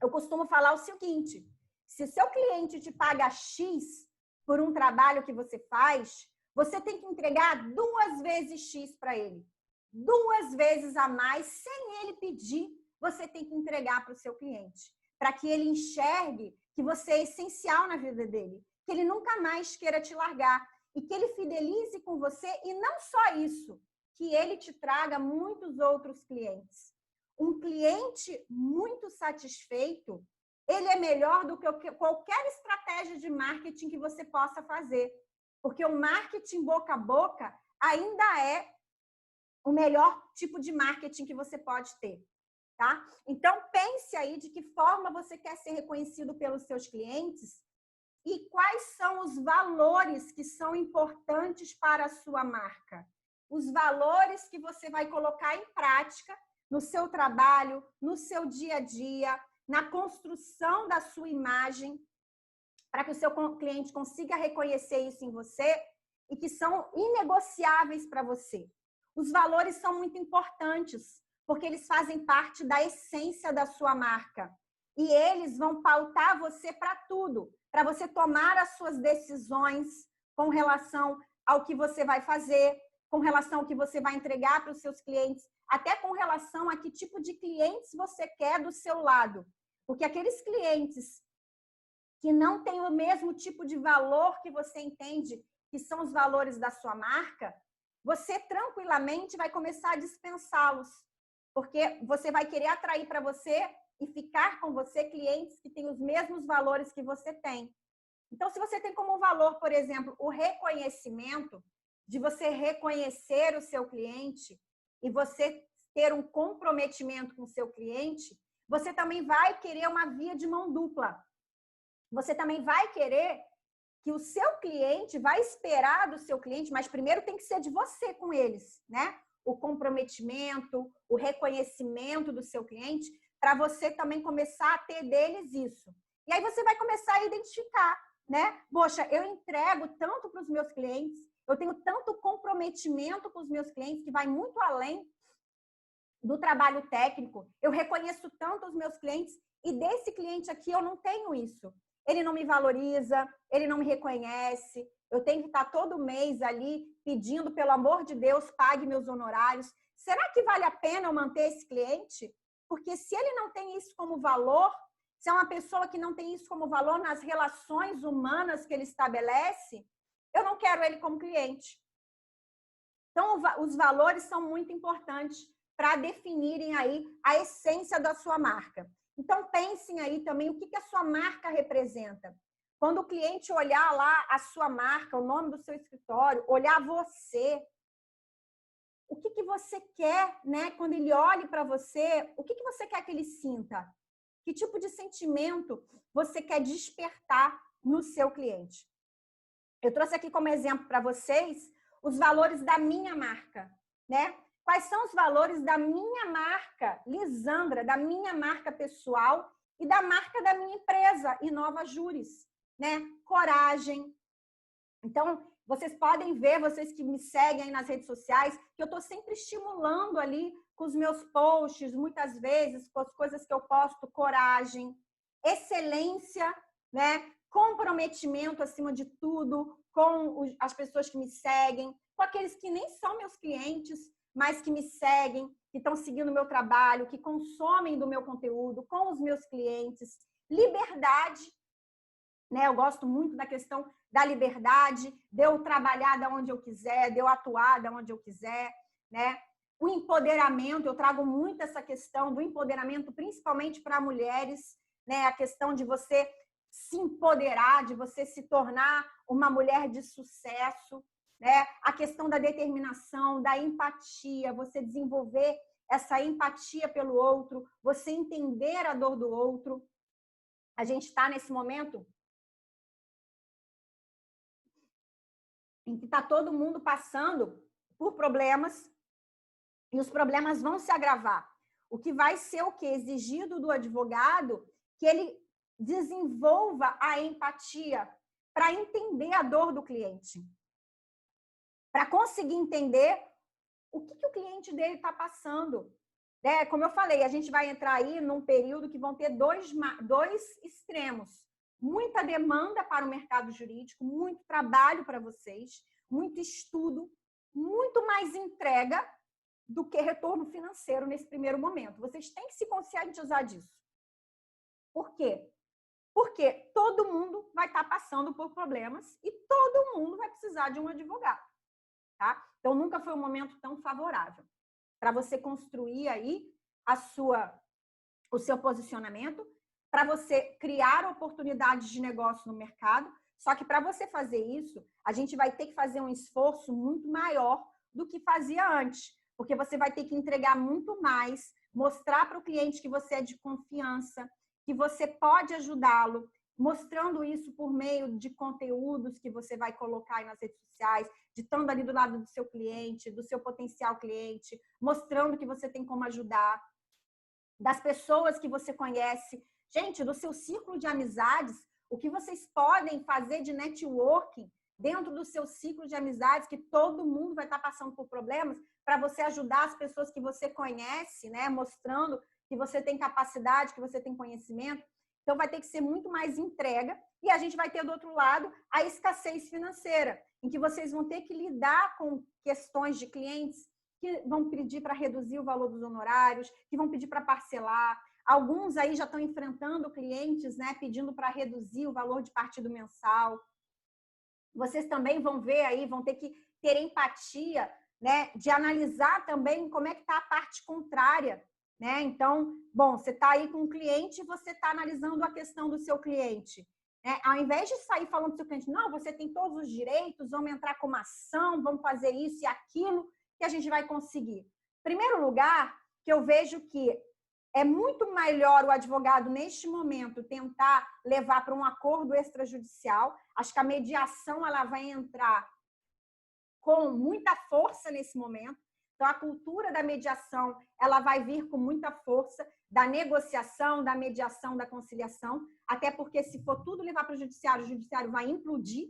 A: Eu costumo falar o seguinte: se seu cliente te paga X por um trabalho que você faz, você tem que entregar 2 vezes X para ele. 2 vezes a mais, sem ele pedir, você tem que entregar para o seu cliente. Para que ele enxergue que você é essencial na vida dele, que ele nunca mais queira te largar e que ele fidelize com você, e não só isso, que ele te traga muitos outros clientes. Um cliente muito satisfeito, ele é melhor do que qualquer estratégia de marketing que você possa fazer. Porque o marketing boca a boca ainda é o melhor tipo de marketing que você pode ter, tá? Então, pense aí de que forma você quer ser reconhecido pelos seus clientes e quais são os valores que são importantes para a sua marca. Os valores que você vai colocar em prática no seu trabalho, no seu dia a dia, na construção da sua imagem, para que o seu cliente consiga reconhecer isso em você e que são inegociáveis para você. Os valores são muito importantes, porque eles fazem parte da essência da sua marca. E eles vão pautar você para tudo, para você tomar as suas decisões com relação ao que você vai fazer, com relação ao que você vai entregar para os seus clientes, até com relação a que tipo de clientes você quer do seu lado. Porque aqueles clientes que não têm o mesmo tipo de valor que você entende que são os valores da sua marca, você tranquilamente vai começar a dispensá-los. Porque você vai querer atrair para você e ficar com você clientes que têm os mesmos valores que você tem. Então, se você tem como valor, por exemplo, o reconhecimento, de você reconhecer o seu cliente e você ter um comprometimento com o seu cliente, você também vai querer uma via de mão dupla. você também vai querer que o seu cliente, vai esperar do seu cliente, mas primeiro tem que ser de você com eles, né? O comprometimento, o reconhecimento do seu cliente, para você também começar a ter deles isso. E aí você vai começar a identificar, né? Poxa, eu entrego tanto para os meus clientes, eu tenho tanto comprometimento com os meus clientes que vai muito além do trabalho técnico. Eu reconheço tanto os meus clientes e desse cliente aqui eu não tenho isso. Ele não me valoriza, ele não me reconhece. Eu tenho que estar todo mês ali pedindo, pelo amor de Deus, pague meus honorários. Será que vale a pena eu manter esse cliente? Porque se ele não tem isso como valor, se é uma pessoa que não tem isso como valor nas relações humanas que ele estabelece, eu não quero ele como cliente. Então, os valores são muito importantes para definirem aí a essência da sua marca. Então, pensem aí também o que a sua marca representa. Quando o cliente olhar lá a sua marca, o nome do seu escritório, olhar você, o que você quer, né? Quando ele olhe para você, o que você quer que ele sinta? Que tipo de sentimento você quer despertar no seu cliente? Eu trouxe aqui como exemplo para vocês os valores da minha marca, né? Quais são os valores da minha marca, Lisandra, da minha marca pessoal e da marca da minha empresa, Inova Juris, né? Coragem. Então, vocês podem ver, vocês que me seguem aí nas redes sociais, que eu estou sempre estimulando ali com os meus posts, muitas vezes, com as coisas que eu posto, coragem, excelência, né? Comprometimento acima de tudo com as pessoas que me seguem, com aqueles que nem são meus clientes, mas que me seguem, que estão seguindo o meu trabalho, que consomem do meu conteúdo, com os meus clientes. Liberdade, né? Eu gosto muito da questão da liberdade, de eu trabalhar da onde eu quiser, de eu atuar da onde eu quiser, né? O empoderamento, eu trago muito essa questão do empoderamento, principalmente para mulheres, né? A questão de você se empoderar, de você se tornar uma mulher de sucesso, né? A questão da determinação, da empatia, você desenvolver essa empatia pelo outro, você entender a dor do outro. A gente está nesse momento em que está todo mundo passando por problemas e os problemas vão se agravar. O que vai ser o que? Exigido do advogado que ele desenvolva a empatia para entender a dor do cliente. Para conseguir entender o que o cliente dele está passando. Né? Como eu falei, a gente vai entrar aí num período que vão ter dois extremos. Muita demanda para o mercado jurídico, muito trabalho para vocês, muito estudo, muito mais entrega do que retorno financeiro nesse primeiro momento. Vocês têm que se conscientizar disso. Por quê? Porque todo mundo vai estar passando por problemas e todo mundo vai precisar de um advogado. Tá? Então, nunca foi um momento tão favorável para você construir aí o seu posicionamento, para você criar oportunidades de negócio no mercado. Só que para você fazer isso, a gente vai ter que fazer um esforço muito maior do que fazia antes, porque você vai ter que entregar muito mais, mostrar para o cliente que você é de confiança, que você pode ajudá-lo, mostrando isso por meio de conteúdos que você vai colocar aí nas redes sociais, de estando ali do lado do seu cliente, do seu potencial cliente, mostrando que você tem como ajudar, das pessoas que você conhece. Gente, do seu círculo de amizades, o que vocês podem fazer de networking dentro do seu ciclo de amizades, que todo mundo vai estar passando por problemas, para você ajudar as pessoas que você conhece, né? Mostrando que você tem capacidade, que você tem conhecimento. Então, vai ter que ser muito mais entrega. E a gente vai ter, do outro lado, a escassez financeira, em que vocês vão ter que lidar com questões de clientes que vão pedir para reduzir o valor dos honorários, que vão pedir para parcelar. Alguns aí já estão enfrentando clientes, né, pedindo para reduzir o valor de partido mensal. Vocês também vão ver aí, vão ter que ter empatia, né, de analisar também como é que está a parte contrária, né? Então, bom, você está aí com um cliente e você está analisando a questão do seu cliente. Né? Ao invés de sair falando do seu cliente, não, você tem todos os direitos, vamos entrar com uma ação, vamos fazer isso e aquilo que a gente vai conseguir. Em primeiro lugar, que eu vejo que é muito melhor o advogado, neste momento, tentar levar para um acordo extrajudicial. Acho que a mediação ela vai entrar com muita força nesse momento. Então, a cultura da mediação ela vai vir com muita força, da negociação, da mediação, da conciliação, até porque se for tudo levar para o judiciário vai implodir.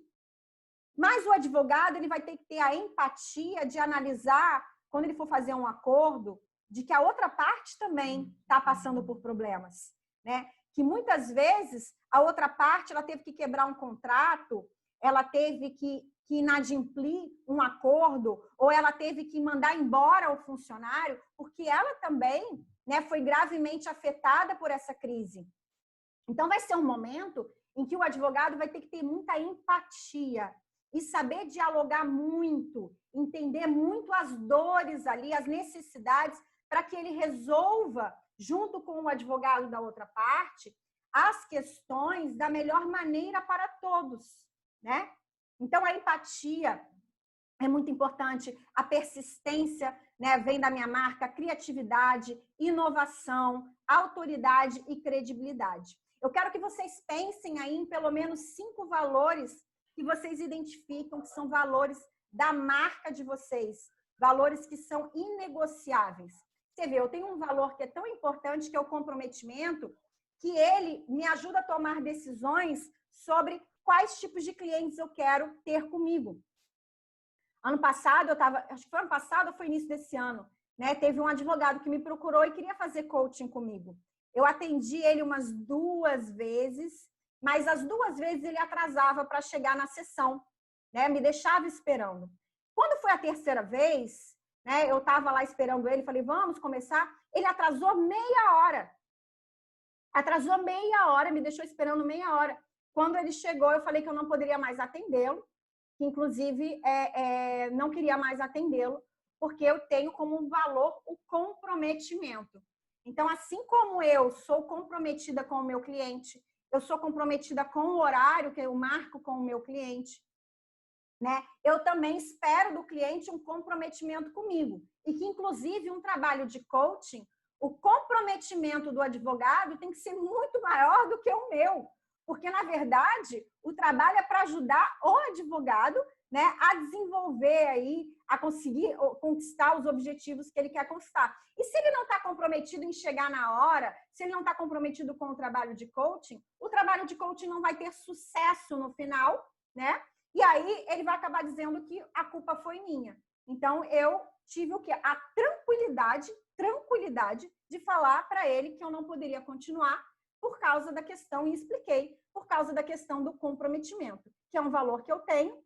A: Mas o advogado ele vai ter que ter a empatia de analisar, quando ele for fazer um acordo, de que a outra parte também está passando por problemas, né? Que muitas vezes a outra parte ela teve que quebrar um contrato, ela teve que inadimplir um acordo, ou ela teve que mandar embora o funcionário, porque ela também, né, foi gravemente afetada por essa crise. Então, vai ser um momento em que o advogado vai ter que ter muita empatia e saber dialogar muito, entender muito as dores ali, as necessidades, para que ele resolva, junto com o advogado da outra parte, as questões da melhor maneira para todos, né? Então, a empatia é muito importante, a persistência, né, vem da minha marca, criatividade, inovação, autoridade e credibilidade. Eu quero que vocês pensem aí em pelo menos 5 valores que vocês identificam que são valores da marca de vocês, valores que são inegociáveis. Você vê, eu tenho um valor que é tão importante, que é o comprometimento, que ele me ajuda a tomar decisões sobre quais tipos de clientes eu quero ter comigo. Ano passado, acho que foi ano passado ou foi início desse ano, né? Teve um advogado que me procurou e queria fazer coaching comigo. Eu atendi ele umas 2 vezes, mas as 2 vezes ele atrasava para chegar na sessão, né? Me deixava esperando. Quando foi a 3ª vez, né? Eu estava lá esperando ele, falei, vamos começar. Ele atrasou meia hora. Atrasou meia hora, me deixou esperando meia hora. Quando ele chegou, eu falei que eu não poderia mais atendê-lo, que inclusive não queria mais atendê-lo, porque eu tenho como valor o comprometimento. Então, assim como eu sou comprometida com o meu cliente, eu sou comprometida com o horário que eu marco com o meu cliente, né? Eu também espero do cliente um comprometimento comigo. E que, inclusive, um trabalho de coaching, o comprometimento do advogado tem que ser muito maior do que o meu. Porque, na verdade, o trabalho é para ajudar o advogado, né, a desenvolver aí, a conseguir conquistar os objetivos que ele quer conquistar. E se ele não está comprometido em chegar na hora, se ele não está comprometido com o trabalho de coaching não vai ter sucesso no final, né? E aí ele vai acabar dizendo que a culpa foi minha. Então, eu tive o quê? A tranquilidade de falar para ele que eu não poderia continuar por causa da questão, e expliquei, por causa da questão do comprometimento, que é um valor que eu tenho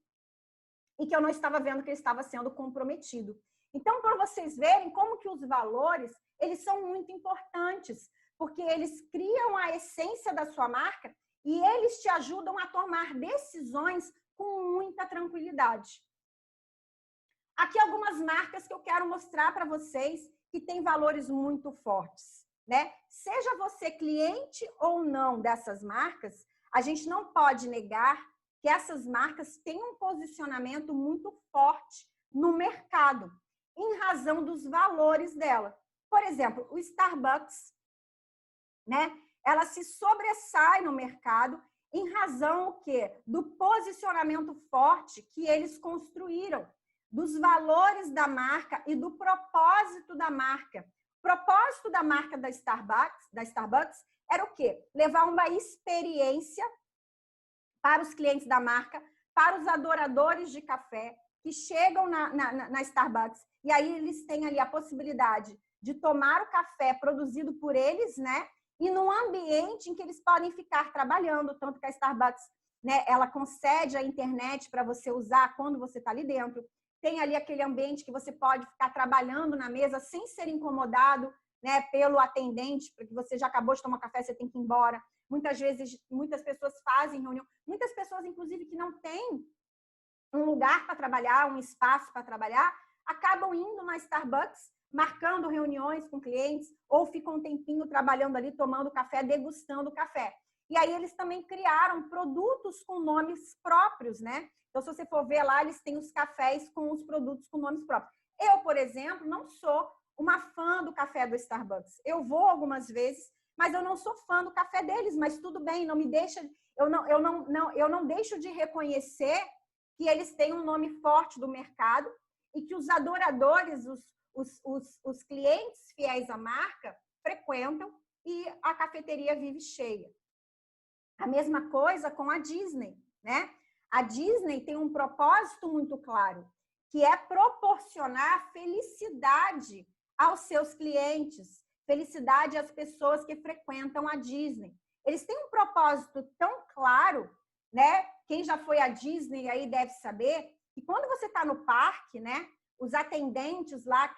A: e que eu não estava vendo que ele estava sendo comprometido. Então, para vocês verem como que os valores, eles são muito importantes, porque eles criam a essência da sua marca e eles te ajudam a tomar decisões com muita tranquilidade. Aqui algumas marcas que eu quero mostrar para vocês que têm valores muito fortes, né? Seja você cliente ou não dessas marcas, a gente não pode negar que essas marcas têm um posicionamento muito forte no mercado, em razão dos valores dela. Por exemplo, o Starbucks, né? Ela se sobressai no mercado em razão o quê? Do posicionamento forte que eles construíram, dos valores da marca e do propósito da marca. O propósito da marca da Starbucks era o quê? Levar uma experiência para os clientes da marca, para os adoradores de café que chegam na Starbucks. E aí eles têm ali a possibilidade de tomar o café produzido por eles, né? E num ambiente em que eles podem ficar trabalhando, tanto que a Starbucks, né, ela concede a internet para você usar quando você está ali dentro. Tem ali aquele ambiente que você pode ficar trabalhando na mesa sem ser incomodado, né, pelo atendente, porque você já acabou de tomar café, você tem que ir embora. Muitas vezes, muitas pessoas fazem reunião, muitas pessoas, inclusive, que não têm um lugar para trabalhar, um espaço para trabalhar, acabam indo na Starbucks, marcando reuniões com clientes, ou ficam um tempinho trabalhando ali, tomando café, degustando café. E aí eles também criaram produtos com nomes próprios, né? Então, se você for ver lá, eles têm os cafés com os produtos com nomes próprios. Eu, por exemplo, não sou uma fã do café do Starbucks. Eu vou algumas vezes, mas eu não sou fã do café deles, mas tudo bem, não me deixa, eu não deixo de reconhecer que eles têm um nome forte do mercado e que os adoradores, os clientes fiéis à marca, frequentam e a cafeteria vive cheia. A mesma coisa com a Disney, né? A Disney tem um propósito muito claro, que é proporcionar felicidade aos seus clientes, felicidade às pessoas que frequentam a Disney. Eles têm um propósito tão claro, né? Quem já foi à Disney aí deve saber que quando você está no parque, né? Os atendentes lá,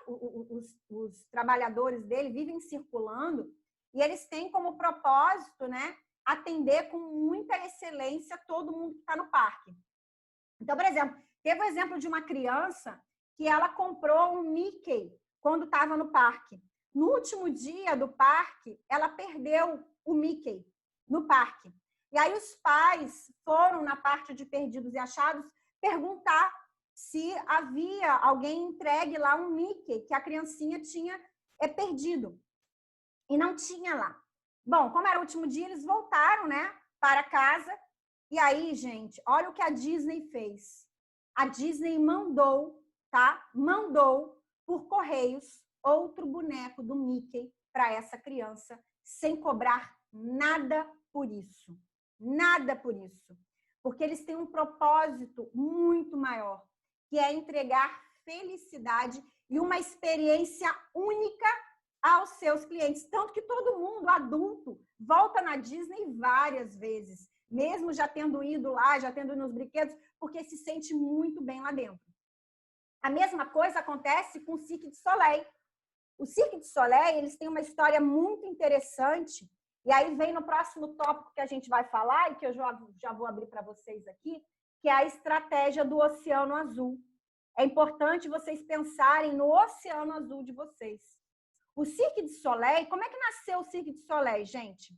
A: os trabalhadores dele vivem circulando e eles têm como propósito, né? Atender com muita excelência todo mundo que está no parque. Então, por exemplo, teve o exemplo de uma criança que ela comprou um Mickey quando estava no parque. No último dia do parque, ela perdeu o Mickey no parque. E aí os pais foram na parte de perdidos e achados perguntar se havia alguém entregue lá um Mickey que a criancinha tinha perdido. E não tinha lá. Bom, como era o último dia, eles voltaram, né, para casa. E aí, gente, olha o que a Disney fez. A Disney mandou, tá? Mandou por correios outro boneco do Mickey para essa criança, sem cobrar nada por isso. Nada por isso. Porque eles têm um propósito muito maior, que é entregar felicidade e uma experiência única aos seus clientes. Tanto que todo mundo, adulto, volta na Disney várias vezes, mesmo já tendo ido lá, já tendo ido nos brinquedos, porque se sente muito bem lá dentro. A mesma coisa acontece com o Cirque du Soleil. O Cirque du Soleil, eles têm uma história muito interessante, e aí vem no próximo tópico que a gente vai falar, e que eu já vou abrir para vocês aqui, que é a estratégia do Oceano Azul. É importante vocês pensarem no Oceano Azul de vocês. O Cirque du Soleil, como é que nasceu o Cirque du Soleil, gente?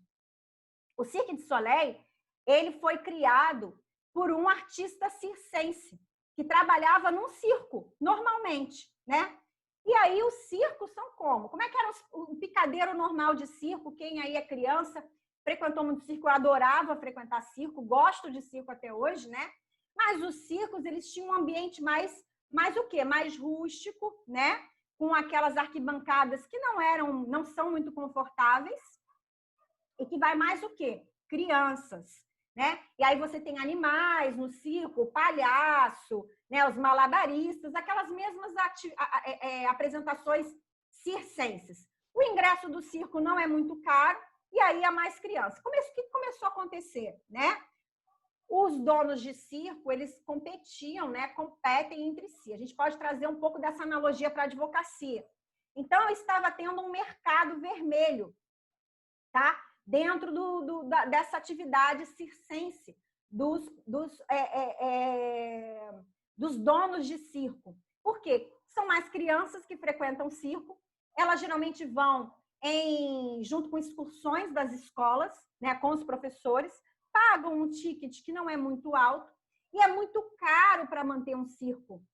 A: O Cirque du Soleil, ele foi criado por um artista circense, que trabalhava num circo, normalmente, né? E aí os circos são como? Como é que era o picadeiro normal de circo? Quem aí é criança, frequentou muito circo, eu adorava frequentar circo, gosto de circo até hoje, né? Mas os circos, eles tinham um ambiente mais o quê? Mais rústico, né? Com aquelas arquibancadas que não são muito confortáveis e que vai mais o quê? Crianças, né? E aí você tem animais no circo, o palhaço, né? Os malabaristas, aquelas mesmas apresentações circenses. O ingresso do circo não é muito caro e aí é mais criança. O que começou a acontecer, né? Os donos de circo, eles competiam, né? Competem entre si. A gente pode trazer um pouco dessa analogia para a advocacia. Então, estava tendo um mercado vermelho, tá? Dentro dessa atividade circense dos donos de circo. Por quê? São mais crianças que frequentam circo, elas geralmente vão junto com excursões das escolas, né, com os professores, pagam um ticket que não é muito alto e é muito caro para manter um circo,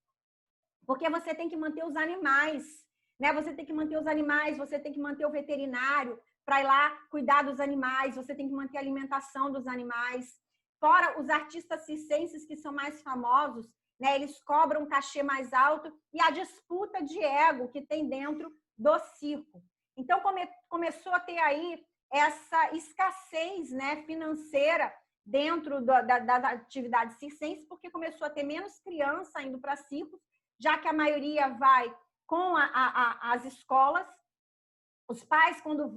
A: porque você tem que manter os animais, né? Você tem que manter os animais, você tem que manter o veterinário para ir lá cuidar dos animais, você tem que manter a alimentação dos animais. Fora os artistas circenses que são mais famosos, né? Eles cobram um cachê mais alto e a disputa de ego que tem dentro do circo. Então, começou a ter aí essa escassez, né, financeira dentro da atividade circense, porque começou a ter menos criança indo para circo, já que a maioria vai com as escolas. Os pais, quando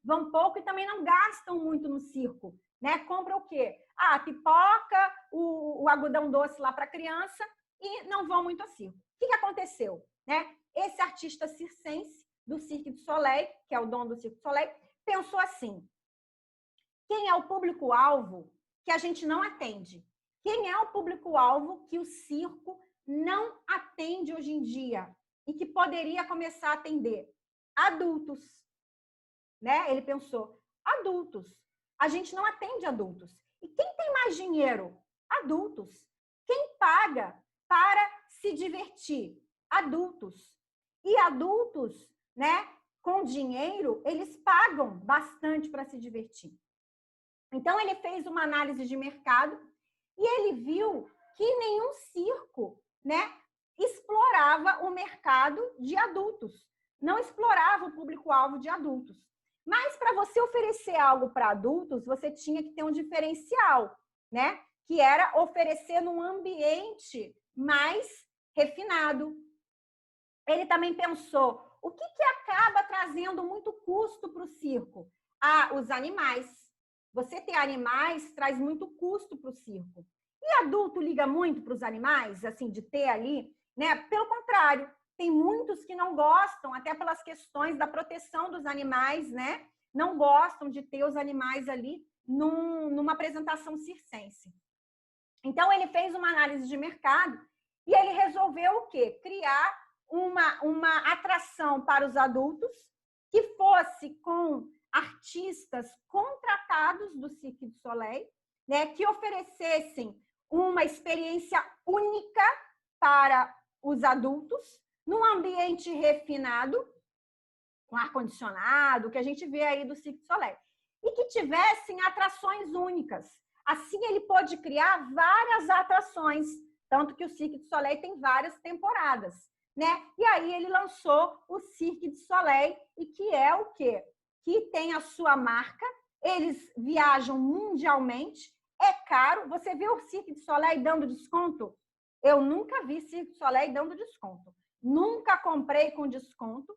A: vão pouco e também não gastam muito no circo, né? Compram o quê? A pipoca, o algodão doce lá para a criança e não vão muito ao circo. O que aconteceu, né? Esse artista circense do Cirque du Soleil, que é o dono do Cirque du Soleil, pensou assim: quem é o público-alvo que a gente não atende? Quem é o público-alvo que o circo não atende hoje em dia e que poderia começar a atender? Adultos, né? Ele pensou, adultos. A gente não atende adultos. E quem tem mais dinheiro? Adultos. Quem paga para se divertir? Adultos. E adultos né, com dinheiro, eles pagam bastante para se divertir. Então, ele fez uma análise de mercado e ele viu que nenhum circo, né, explorava o mercado de adultos, não explorava o público-alvo de adultos. Mas, para você oferecer algo para adultos, você tinha que ter um diferencial, né, que era oferecer num ambiente mais refinado. Ele também pensou, o que acaba trazendo muito custo para o circo? Os animais. Você ter animais traz muito custo para o circo. E adulto liga muito para os animais, assim, de ter ali, né? Pelo contrário, tem muitos que não gostam, até pelas questões da proteção dos animais, né? Não gostam de ter os animais ali numa apresentação circense. Então, ele fez uma análise de mercado e ele resolveu o quê? Criar uma atração para os adultos que fosse com artistas contratados do Cirque du Soleil, né, que oferecessem uma experiência única para os adultos, num ambiente refinado, com ar-condicionado, que a gente vê aí do Cirque du Soleil, e que tivessem atrações únicas. Assim, ele pôde criar várias atrações, tanto que o Cirque du Soleil tem várias temporadas, né? E aí ele lançou o Cirque du Soleil, e que é o quê? Que tem a sua marca, eles viajam mundialmente, é caro. Você vê o Cirque du Soleil dando desconto? Eu nunca vi Cirque du Soleil dando desconto. Nunca comprei com desconto.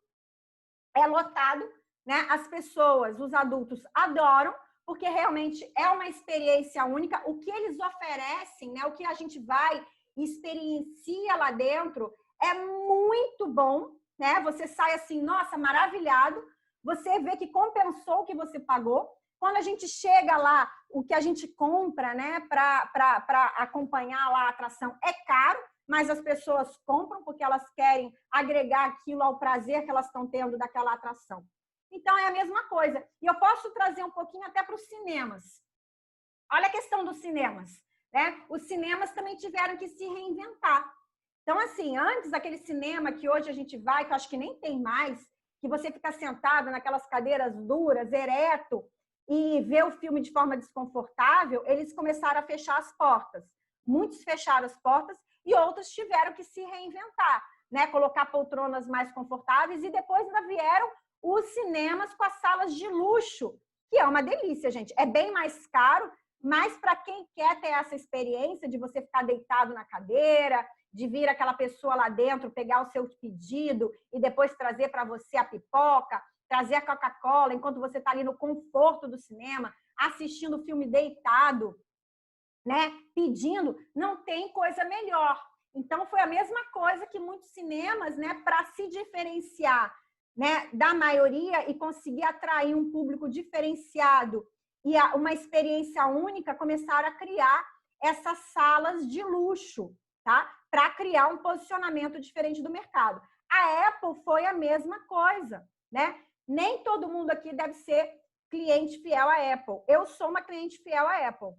A: É lotado, né? As pessoas, os adultos adoram, porque realmente é uma experiência única. O que eles oferecem, né? O que a gente vai e experiencia lá dentro é muito bom, né? Você sai assim, nossa, maravilhado. Você vê que compensou o que você pagou. Quando a gente chega lá, o que a gente compra, né, para acompanhar lá a atração é caro, mas as pessoas compram porque elas querem agregar aquilo ao prazer que elas estão tendo daquela atração. Então, é a mesma coisa. E eu posso trazer um pouquinho até para os cinemas. Olha a questão dos cinemas, né? Os cinemas também tiveram que se reinventar. Então, assim, antes aquele cinema que hoje a gente vai, que eu acho que nem tem mais, que você fica sentado naquelas cadeiras duras, ereto, e vê o filme de forma desconfortável, eles começaram a fechar as portas. Muitos fecharam as portas e outros tiveram que se reinventar, né? Colocar poltronas mais confortáveis, e depois ainda vieram os cinemas com as salas de luxo, que é uma delícia, gente. É bem mais caro, mas para quem quer ter essa experiência de você ficar deitado na cadeira, de vir aquela pessoa lá dentro, pegar o seu pedido e depois trazer para você a pipoca, trazer a Coca-Cola, enquanto você está ali no conforto do cinema, assistindo o filme deitado, né? Pedindo, não tem coisa melhor. Então, foi a mesma coisa que muitos cinemas, né, para se diferenciar, né, da maioria e conseguir atrair um público diferenciado e uma experiência única, começaram a criar essas salas de luxo, tá? Para criar um posicionamento diferente do mercado. A Apple foi a mesma coisa, né? Nem todo mundo aqui deve ser cliente fiel à Apple. Eu sou uma cliente fiel à Apple.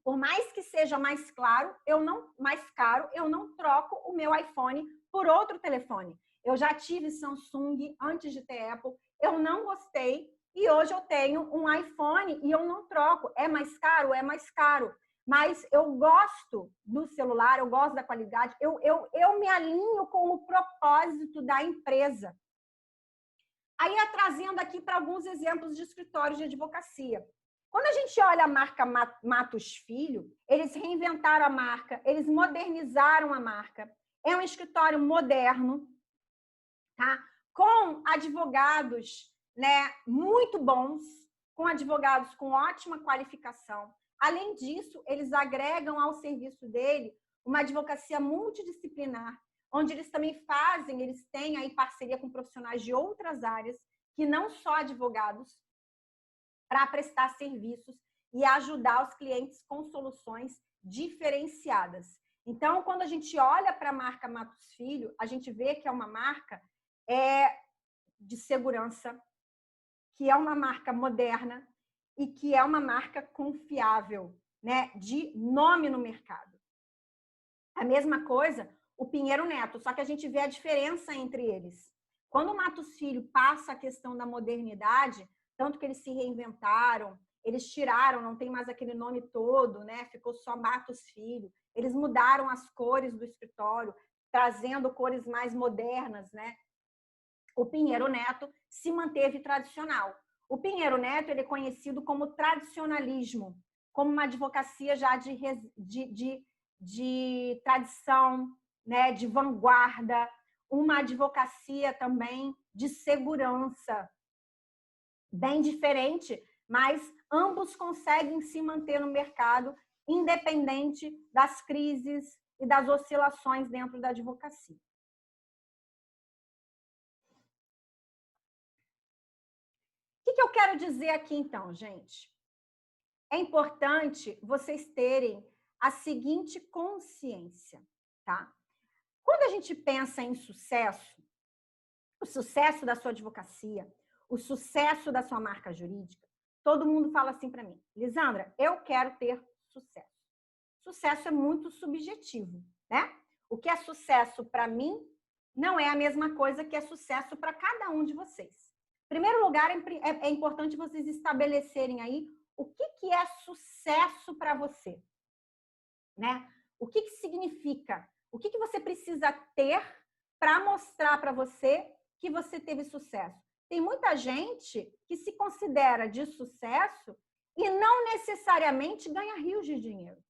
A: Por mais que seja mais caro, eu não troco o meu iPhone por outro telefone. Eu já tive Samsung antes de ter Apple, eu não gostei e hoje eu tenho um iPhone e eu não troco. É mais caro? É mais caro. Mas eu gosto do celular, eu gosto da qualidade, eu me alinho com o propósito da empresa. Aí, trazendo aqui para alguns exemplos de escritórios de advocacia. Quando a gente olha a marca Matos Filho, eles reinventaram a marca, eles modernizaram a marca. É um escritório moderno, tá? Com advogados, né, muito bons, com advogados com ótima qualificação. Além disso, eles agregam ao serviço dele uma advocacia multidisciplinar, onde eles também eles têm aí parceria com profissionais de outras áreas, que não só advogados, para prestar serviços e ajudar os clientes com soluções diferenciadas. Então, quando a gente olha para a marca Matos Filho, a gente vê que é uma marca de segurança, que é uma marca moderna e que é uma marca confiável, né, de nome no mercado. A mesma coisa, o Pinheiro Neto, só que a gente vê a diferença entre eles. Quando o Matos Filho passa a questão da modernidade, tanto que eles se reinventaram, eles tiraram, não tem mais aquele nome todo, né? Ficou só Matos Filho. Eles mudaram as cores do escritório, trazendo cores mais modernas, né? O Pinheiro Neto se manteve tradicional. O Pinheiro Neto ele é conhecido como tradicionalismo, como uma advocacia já de tradição, né? De vanguarda, uma advocacia também de segurança, bem diferente, mas ambos conseguem se manter no mercado, independente das crises e das oscilações dentro da advocacia. O que eu quero dizer aqui, então, gente? É importante vocês terem a seguinte consciência, tá? Quando a gente pensa em sucesso, o sucesso da sua advocacia, o sucesso da sua marca jurídica, todo mundo fala assim para mim: Lisandra, eu quero ter sucesso. Sucesso é muito subjetivo, né? O que é sucesso para mim não é a mesma coisa que é sucesso para cada um de vocês. Em primeiro lugar, é importante vocês estabelecerem aí o que é sucesso para você, né? O que significa? O que você precisa ter para mostrar para você que você teve sucesso? Tem muita gente que se considera de sucesso e não necessariamente ganha rios de dinheiro.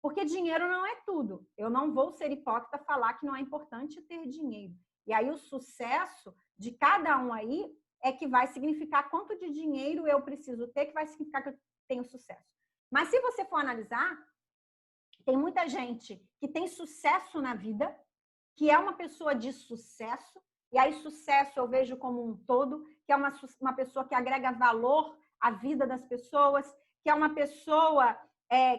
A: Porque dinheiro não é tudo. Eu não vou ser hipócrita falar que não é importante ter dinheiro. E aí o sucesso de cada um aí é que vai significar quanto de dinheiro eu preciso ter, que vai significar que eu tenho sucesso. Mas se você for analisar, tem muita gente que tem sucesso na vida, que é uma pessoa de sucesso, e aí sucesso eu vejo como um todo, que é uma pessoa que agrega valor à vida das pessoas, que é uma pessoa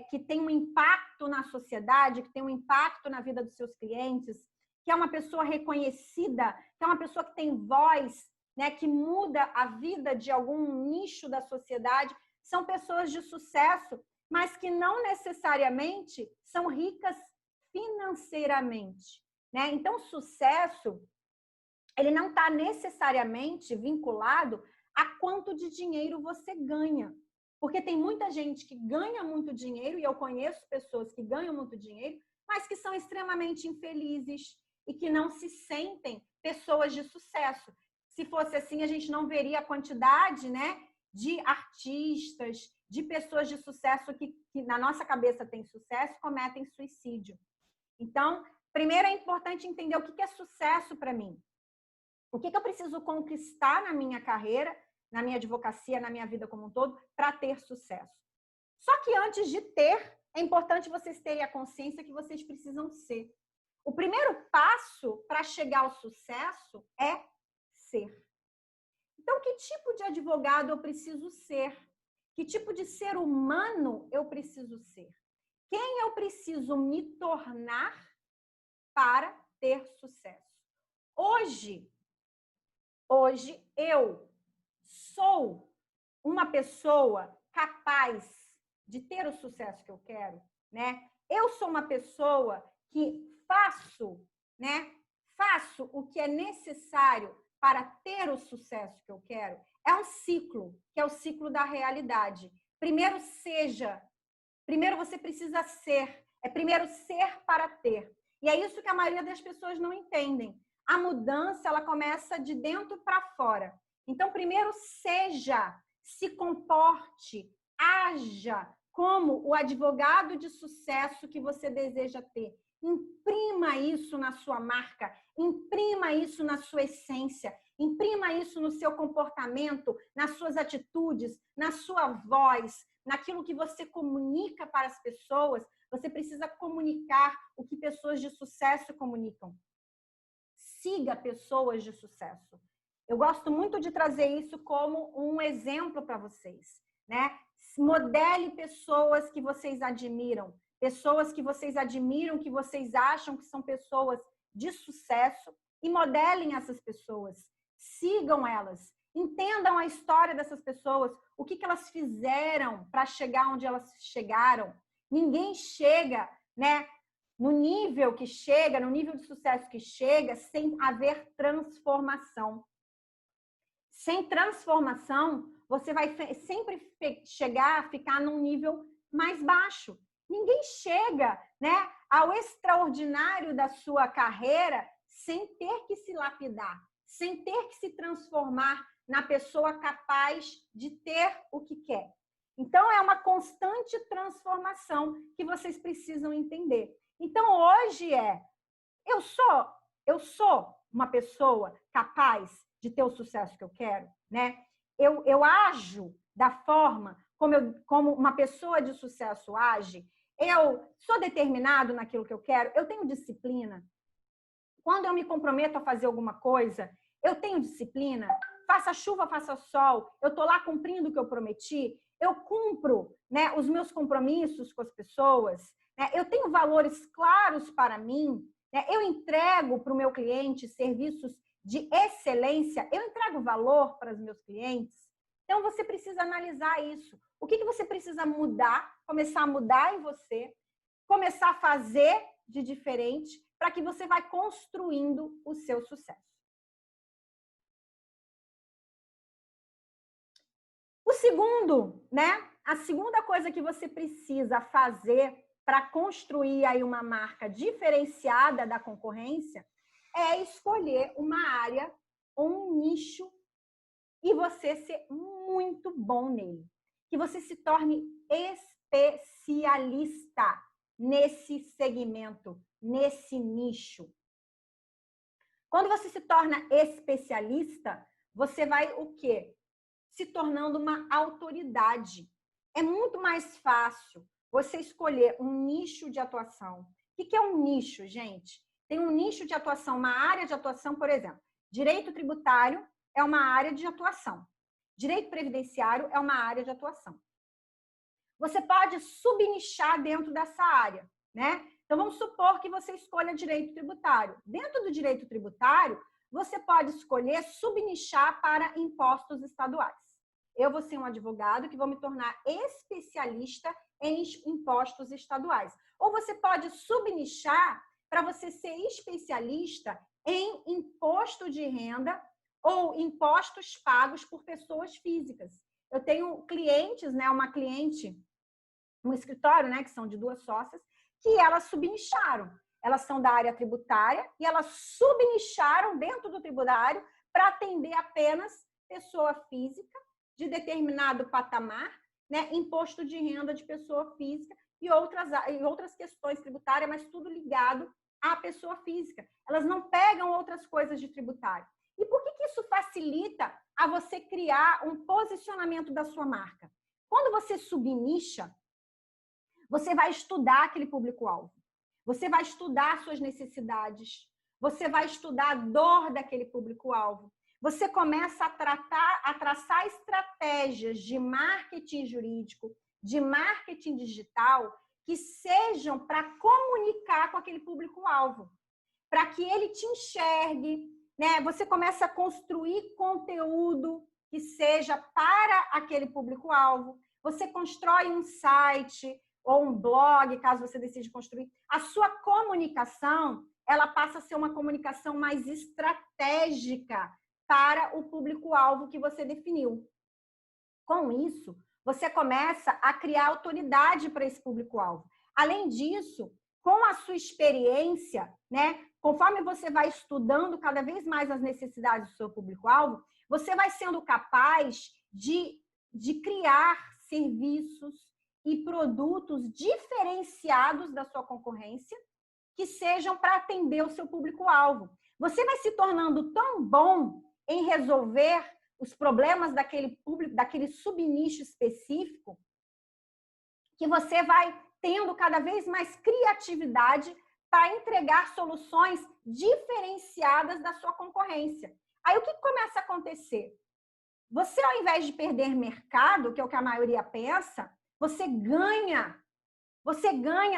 A: que tem um impacto na sociedade, que tem um impacto na vida dos seus clientes, que é uma pessoa reconhecida, que é uma pessoa que tem voz, né, que muda a vida de algum nicho da sociedade. São pessoas de sucesso, mas que não necessariamente são ricas financeiramente, né? Então, sucesso, ele não está necessariamente vinculado a quanto de dinheiro você ganha. Porque tem muita gente que ganha muito dinheiro, e eu conheço pessoas que ganham muito dinheiro, mas que são extremamente infelizes e que não se sentem pessoas de sucesso. Se fosse assim, a gente não veria a quantidade, né, de artistas, de pessoas de sucesso que na nossa cabeça tem sucesso, cometem suicídio. Então, primeiro é importante entender o que é sucesso para mim. O que eu preciso conquistar na minha carreira, na minha advocacia, na minha vida como um todo, para ter sucesso. Só que antes de ter, é importante vocês terem a consciência que vocês precisam ser. O primeiro passo para chegar ao sucesso é ser. Então, que tipo de advogado eu preciso ser? Que tipo de ser humano eu preciso ser? Quem eu preciso me tornar para ter sucesso? Hoje eu sou uma pessoa capaz de ter o sucesso que eu quero, né? Eu sou uma pessoa que faço o que é necessário para ter o sucesso que eu quero. É um ciclo, que é o ciclo da realidade. Primeiro você precisa ser. É primeiro ser para ter. E é isso que a maioria das pessoas não entendem. A mudança, ela começa de dentro para fora. Então, primeiro seja, se comporte, haja como o advogado de sucesso que você deseja ter. Imprima isso na sua marca, imprima isso na sua essência, imprima isso no seu comportamento, nas suas atitudes, na sua voz, naquilo que você comunica para as pessoas. Você precisa comunicar o que pessoas de sucesso comunicam. Siga pessoas de sucesso. Eu gosto muito de trazer isso como um exemplo para vocês, né? Modele pessoas que vocês admiram, pessoas que vocês admiram, que vocês acham que são pessoas de sucesso, e modelem essas pessoas. Sigam elas. Entendam a história dessas pessoas, o que elas fizeram para chegar onde elas chegaram. Ninguém chega, né, no nível que chega, no nível de sucesso que chega, sem haver transformação. Sem transformação, você vai sempre chegar a ficar num nível mais baixo. Ninguém chega, né, ao extraordinário da sua carreira sem ter que se lapidar, sem ter que se transformar na pessoa capaz de ter o que quer. Então, é uma constante transformação que vocês precisam entender. Então, hoje eu sou uma pessoa capaz de ter o sucesso que eu quero, né? Eu ajo da forma como uma pessoa de sucesso age. Eu sou determinado naquilo que eu quero. Eu tenho disciplina. Quando eu me comprometo a fazer alguma coisa, eu tenho disciplina. Faça chuva, faça sol. Eu estou lá cumprindo o que eu prometi. Eu cumpro, né, os meus compromissos com as pessoas. Né? Eu tenho valores claros para mim. Né? Eu entrego para o meu cliente serviços de excelência. Eu entrego valor para os meus clientes. Então, você precisa analisar isso. O que você precisa mudar, começar a mudar em você, começar a fazer de diferente, para que você vai construindo o seu sucesso. O segundo, né? A segunda coisa que você precisa fazer para construir aí uma marca diferenciada da concorrência é escolher uma área ou um nicho e você ser muito bom nele. Que você se torne especialista nesse segmento, nesse nicho. Quando você se torna especialista, você vai o quê? Se tornando uma autoridade. É muito mais fácil você escolher um nicho de atuação. O que é um nicho, gente? Tem um nicho de atuação, uma área de atuação, por exemplo. Direito tributário é uma área de atuação. Direito previdenciário é uma área de atuação. Você pode subnichar dentro dessa área, né? Então, vamos supor que você escolha direito tributário. Dentro do direito tributário, você pode escolher subnichar para impostos estaduais. Eu vou ser um advogado que vou me tornar especialista em impostos estaduais. Ou você pode subnichar para você ser especialista em imposto de renda ou impostos pagos por pessoas físicas. Eu tenho clientes, né, uma cliente, um escritório, né, que são de 2 sócias, que elas subnicharam. Elas são da área tributária e elas subnicharam dentro do tributário para atender apenas pessoa física de determinado patamar, né, imposto de renda de pessoa física e outras questões tributárias, mas tudo ligado à pessoa física. Elas não pegam outras coisas de tributário. E por que isso facilita a você criar um posicionamento da sua marca? Quando você subnicha, você vai estudar aquele público-alvo. Você vai estudar suas necessidades. Você vai estudar a dor daquele público-alvo. Você começa a traçar estratégias de marketing jurídico, de marketing digital, que sejam para comunicar com aquele público-alvo, para que ele te enxergue, né? Você começa a construir conteúdo que seja para aquele público-alvo. Você constrói um site ou um blog, caso você decida construir. A sua comunicação, ela passa a ser uma comunicação mais estratégica para o público-alvo que você definiu. Com isso, você começa a criar autoridade para esse público-alvo. Além disso, com a sua experiência, né, conforme você vai estudando cada vez mais as necessidades do seu público-alvo, você vai sendo capaz de criar serviços e produtos diferenciados da sua concorrência que sejam para atender o seu público-alvo. Você vai se tornando tão bom em resolver os problemas daquele público, daquele subnicho específico, que você vai tendo cada vez mais criatividade para entregar soluções diferenciadas da sua concorrência. Aí o que começa a acontecer? Você, ao invés de perder mercado, que é o que a maioria pensa, você ganha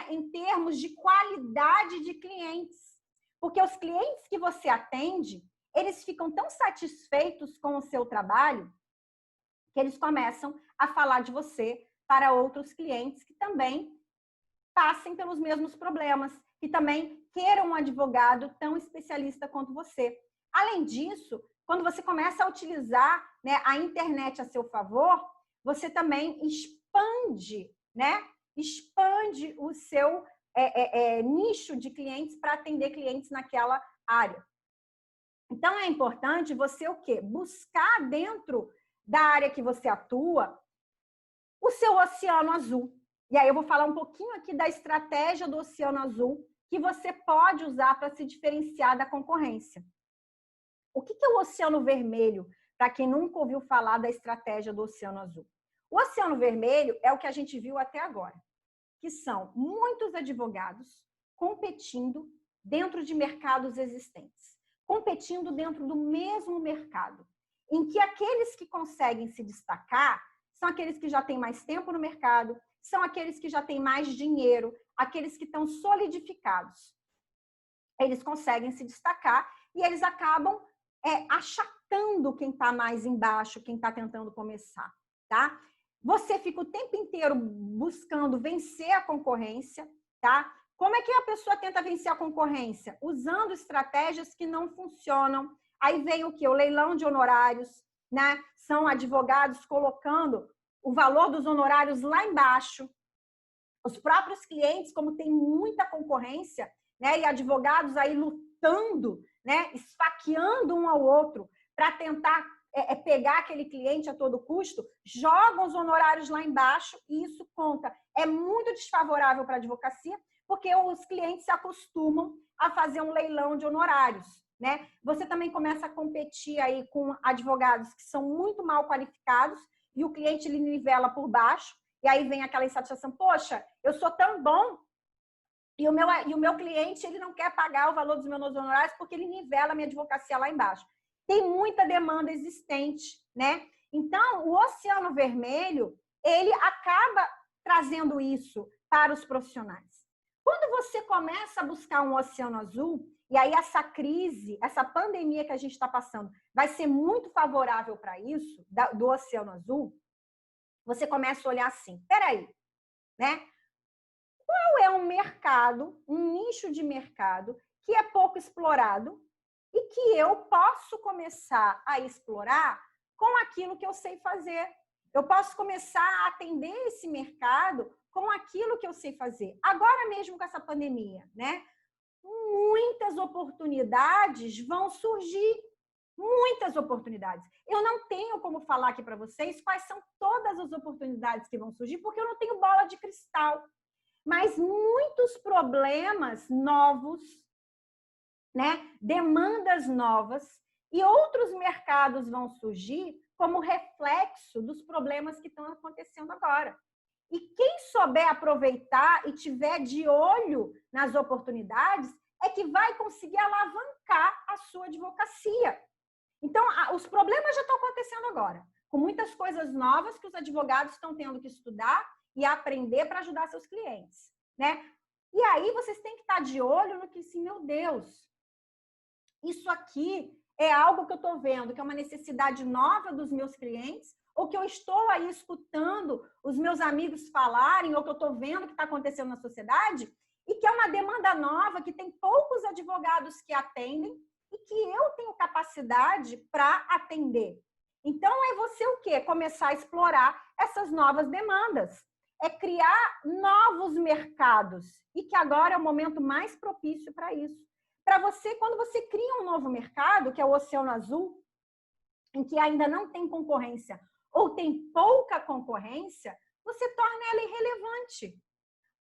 A: em termos de qualidade de clientes. Porque os clientes que você atende, eles ficam tão satisfeitos com o seu trabalho que eles começam a falar de você para outros clientes que também passem pelos mesmos problemas, que também queiram um advogado tão especialista quanto você. Além disso, quando você começa a utilizar, né, a internet a seu favor, você também expande, né? Expande o seu nicho de clientes para atender clientes naquela área. Então, é importante você o quê? Buscar dentro da área que você atua o seu oceano azul. E aí eu vou falar um pouquinho aqui da estratégia do oceano azul que você pode usar para se diferenciar da concorrência. O que é o oceano vermelho, para quem nunca ouviu falar da estratégia do oceano azul? O oceano vermelho é o que a gente viu até agora, que são muitos advogados competindo dentro de mercados existentes, competindo dentro do mesmo mercado, em que aqueles que conseguem se destacar são aqueles que já têm mais tempo no mercado, são aqueles que já têm mais dinheiro, aqueles que estão solidificados. Eles conseguem se destacar e eles acabam achatando quem está mais embaixo, quem está tentando começar, tá? Você fica o tempo inteiro buscando vencer a concorrência, tá? Como é que a pessoa tenta vencer a concorrência? Usando estratégias que não funcionam. Aí vem o quê? O leilão de honorários, né? São advogados colocando o valor dos honorários lá embaixo. Os próprios clientes, como tem muita concorrência, né? E advogados aí lutando, né? Esfaqueando um ao outro para tentar pegar aquele cliente a todo custo, jogam os honorários lá embaixo e isso conta. É muito desfavorável para a advocacia, porque os clientes se acostumam a fazer um leilão de honorários, né? Você também começa a competir aí com advogados que são muito mal qualificados e o cliente ele nivela por baixo e aí vem aquela insatisfação, poxa, eu sou tão bom e o meu cliente ele não quer pagar o valor dos meus honorários porque ele nivela a minha advocacia lá embaixo. Tem muita demanda existente, né? Então, o oceano vermelho, ele acaba trazendo isso para os profissionais. Quando você começa a buscar um oceano azul, e aí essa crise, essa pandemia que a gente está passando, vai ser muito favorável para isso, do oceano azul, você começa a olhar assim, peraí, né? Qual é um mercado, um nicho de mercado que é pouco explorado e que eu posso começar a explorar com aquilo que eu sei fazer? Eu posso começar a atender esse mercado com aquilo que eu sei fazer. Agora mesmo com essa pandemia, né? Muitas oportunidades vão surgir. Muitas oportunidades. Eu não tenho como falar aqui para vocês quais são todas as oportunidades que vão surgir, porque eu não tenho bola de cristal. Mas muitos problemas novos, né? Demandas novas e outros mercados vão surgir como reflexo dos problemas que estão acontecendo agora. E quem souber aproveitar e tiver de olho nas oportunidades é que vai conseguir alavancar a sua advocacia. Então, os problemas já estão acontecendo agora, com muitas coisas novas que os advogados estão tendo que estudar e aprender para ajudar seus clientes, né? E aí vocês têm que estar de olho no que, assim, meu Deus, isso aqui é algo que eu estou vendo, que é uma necessidade nova dos meus clientes, ou que eu estou aí escutando os meus amigos falarem, ou que eu estou vendo que está acontecendo na sociedade, e que é uma demanda nova, que tem poucos advogados que atendem, e que eu tenho capacidade para atender. Então, é você o quê? Começar a explorar essas novas demandas. É criar novos mercados. E que agora é o momento mais propício para isso. Para você, quando você cria um novo mercado, que é o Oceano Azul, em que ainda não tem concorrência ou tem pouca concorrência, você torna ela irrelevante.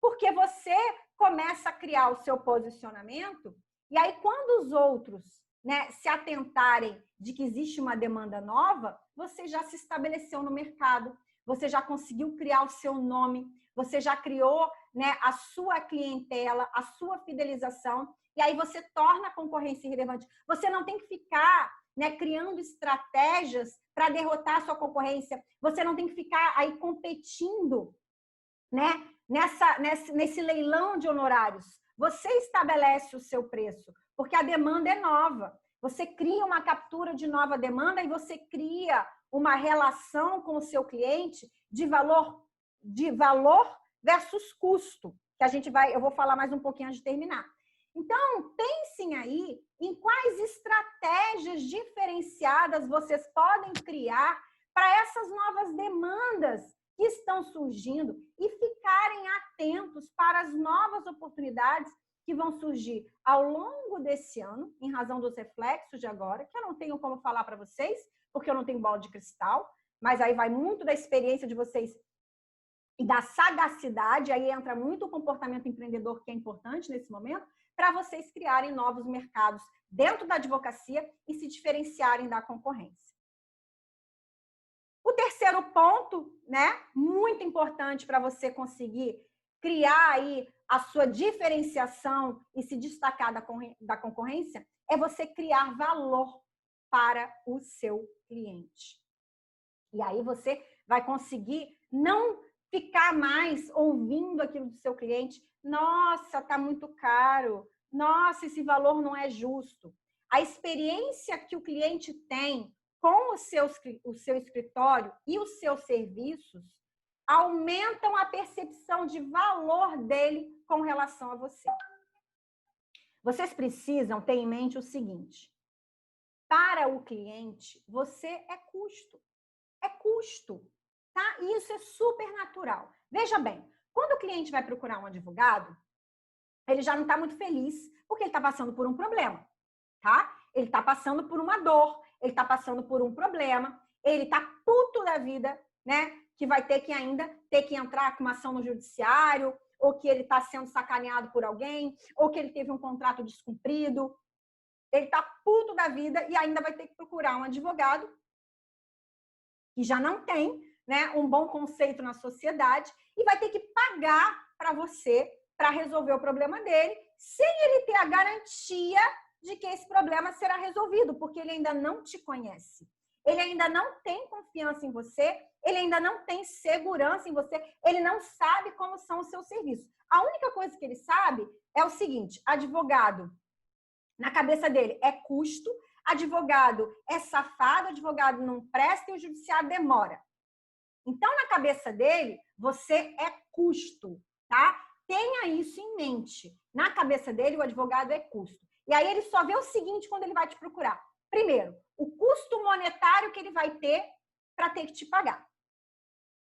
A: Porque você começa a criar o seu posicionamento e aí, quando os outros, né, se atentarem de que existe uma demanda nova, você já se estabeleceu no mercado, você já conseguiu criar o seu nome, você já criou, né, a sua clientela, a sua fidelização, e aí você torna a concorrência irrelevante. Você não tem que ficar, né, criando estratégias para derrotar a sua concorrência, você não tem que ficar aí competindo, né, nesse leilão de honorários. Você estabelece o seu preço, porque a demanda é nova. Você cria uma captura de nova demanda e você cria uma relação com o seu cliente de valor versus custo. eu vou falar mais um pouquinho antes de terminar. Então, pensem aí em quais estratégias diferenciadas vocês podem criar para essas novas demandas que estão surgindo e ficarem atentos para as novas oportunidades que vão surgir ao longo desse ano, em razão dos reflexos de agora, que eu não tenho como falar para vocês, porque eu não tenho bola de cristal, mas aí vai muito da experiência de vocês e da sagacidade, aí entra muito o comportamento empreendedor, que é importante nesse momento, para vocês criarem novos mercados dentro da advocacia e se diferenciarem da concorrência. O terceiro ponto, né, muito importante para você conseguir criar aí a sua diferenciação e se destacar da concorrência, é você criar valor para o seu cliente. E aí você vai conseguir não ficar mais ouvindo aquilo do seu cliente. Nossa, tá muito caro. Nossa, esse valor não é justo. A experiência que o cliente tem com o seu escritório e os seus serviços aumentam a percepção de valor dele com relação a você. Vocês precisam ter em mente o seguinte: para o cliente, você é custo. É custo, tá? E isso é super natural. Veja bem, quando o cliente vai procurar um advogado, ele já não está muito feliz, porque ele está passando por um problema, tá? Ele está passando por uma dor, ele está passando por um problema, ele está puto da vida, né? Que vai ter que ainda ter que entrar com uma ação no judiciário, ou que ele está sendo sacaneado por alguém, ou que ele teve um contrato descumprido. Ele está puto da vida e ainda vai ter que procurar um advogado que já não tem, né, um bom conceito na sociedade e vai ter que pagar para você para resolver o problema dele, sem ele ter a garantia de que esse problema será resolvido, porque ele ainda não te conhece. Ele ainda não tem confiança em você, ele ainda não tem segurança em você, ele não sabe como são os seus serviços. A única coisa que ele sabe é o seguinte: advogado, na cabeça dele, é custo, advogado é safado, advogado não presta e o judiciário demora. Então, na cabeça dele, você é custo, tá? Tenha isso em mente. Na cabeça dele, o advogado é custo. E aí ele só vê o seguinte quando ele vai te procurar. Primeiro, o custo monetário que ele vai ter para ter que te pagar.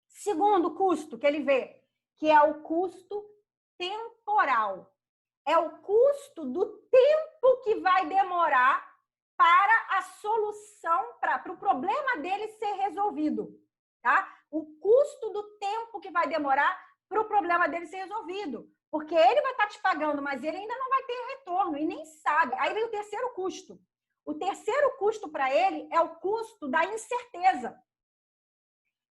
A: Segundo custo que ele vê, que é o custo temporal. É o custo do tempo que vai demorar para a solução, para o problema dele ser resolvido, tá? O custo do tempo que vai demorar para o problema dele ser resolvido. Porque ele vai estar te pagando, mas ele ainda não vai ter retorno e nem sabe. Aí vem o terceiro custo. O terceiro custo para ele é o custo da incerteza.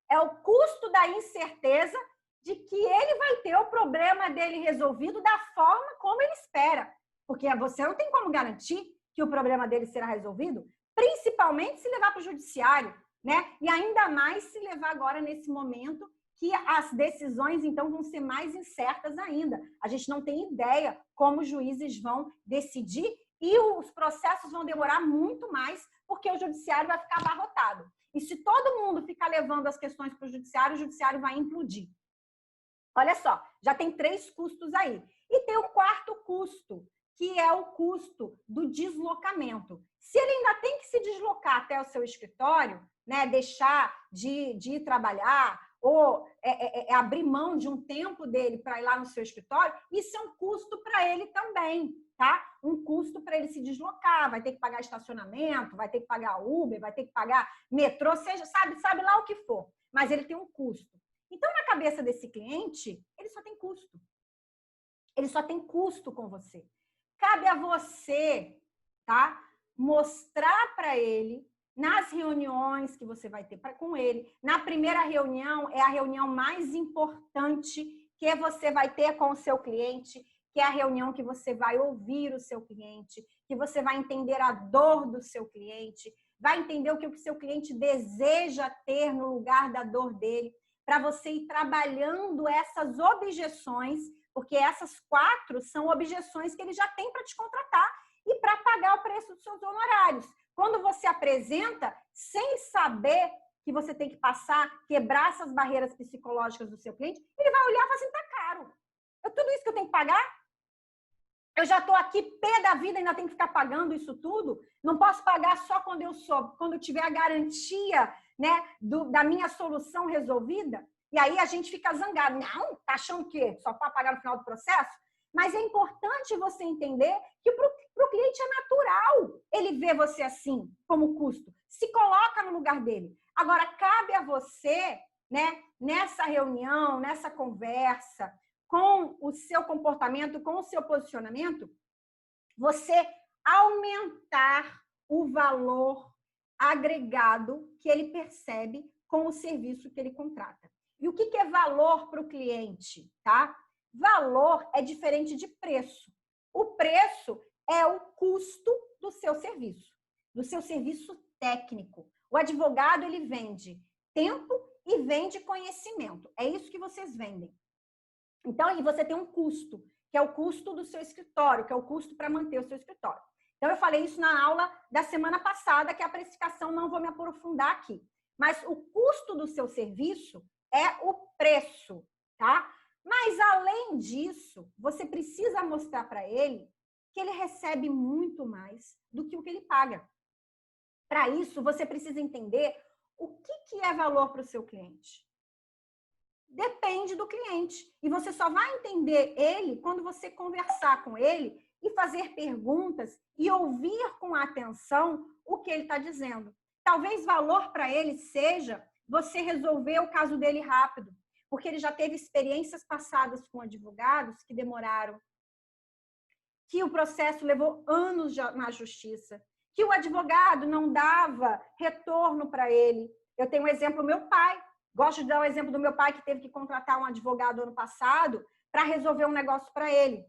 A: É o custo da incerteza de que ele vai ter o problema dele resolvido da forma como ele espera. Porque você não tem como garantir que o problema dele será resolvido, principalmente se levar para o judiciário, né? E ainda mais se levar agora nesse momento que as decisões, então, vão ser mais incertas ainda. A gente não tem ideia como os juízes vão decidir e os processos vão demorar muito mais porque o judiciário vai ficar abarrotado. E se todo mundo ficar levando as questões para o judiciário vai implodir. Olha só, já tem 3 custos aí. E tem o quarto custo, que é o custo do deslocamento. Se ele ainda tem que se deslocar até o seu escritório, né, deixar de ir trabalhar ou abrir mão de um tempo dele para ir lá no seu escritório, isso é um custo para ele também, tá? Um custo para ele se deslocar, vai ter que pagar estacionamento, vai ter que pagar Uber, vai ter que pagar metrô, seja, sabe lá o que for, mas ele tem um custo. Então, na cabeça desse cliente, ele só tem custo. Ele só tem custo com você. Cabe a você, tá? Mostrar para ele, nas reuniões que você vai ter com ele, na primeira reunião, é a reunião mais importante que você vai ter com o seu cliente, que é a reunião que você vai ouvir o seu cliente, que você vai entender a dor do seu cliente, vai entender o que o seu cliente deseja ter no lugar da dor dele, para você ir trabalhando essas objeções, porque essas 4 são objeções que ele já tem para te contratar e para pagar o preço dos seus honorários. Quando você apresenta, sem saber que você tem que passar, quebrar essas barreiras psicológicas do seu cliente, ele vai olhar e falar assim, tá caro. Tudo isso que eu tenho que pagar? Eu já estou aqui pé da vida, ainda tenho que ficar pagando isso tudo? Não posso pagar só quando eu tiver a garantia, né, da minha solução resolvida? E aí a gente fica zangado. Não, tá achando que só para pagar no final do processo? Mas é importante você entender que para o cliente é natural ele ver você assim, como custo. Se coloca no lugar dele. Agora, cabe a você, né, nessa reunião, nessa conversa, com o seu comportamento, com o seu posicionamento, você aumentar o valor agregado que ele percebe com o serviço que ele contrata. E o que é valor para o cliente, tá? Valor é diferente de preço. O preço é o custo do seu serviço técnico. O advogado, ele vende tempo e vende conhecimento. É isso que vocês vendem. Então, aí você tem um custo, que é o custo do seu escritório, que é o custo para manter o seu escritório. Então, eu falei isso na aula da semana passada, que é a precificação, não vou me aprofundar aqui. Mas o custo do seu serviço é o preço, tá? Mas, além disso, você precisa mostrar para ele que ele recebe muito mais do que o que ele paga. Para isso, você precisa entender o que é valor para o seu cliente. Depende do cliente. E você só vai entender ele quando você conversar com ele e fazer perguntas e ouvir com atenção o que ele está dizendo. Talvez valor para ele seja você resolver o caso dele rápido, porque ele já teve experiências passadas com advogados que demoraram, que o processo levou anos na justiça, que o advogado não dava retorno para ele. Eu tenho um exemplo, meu pai. Gosto de dar o exemplo do meu pai, que teve que contratar um advogado ano passado para resolver um negócio para ele.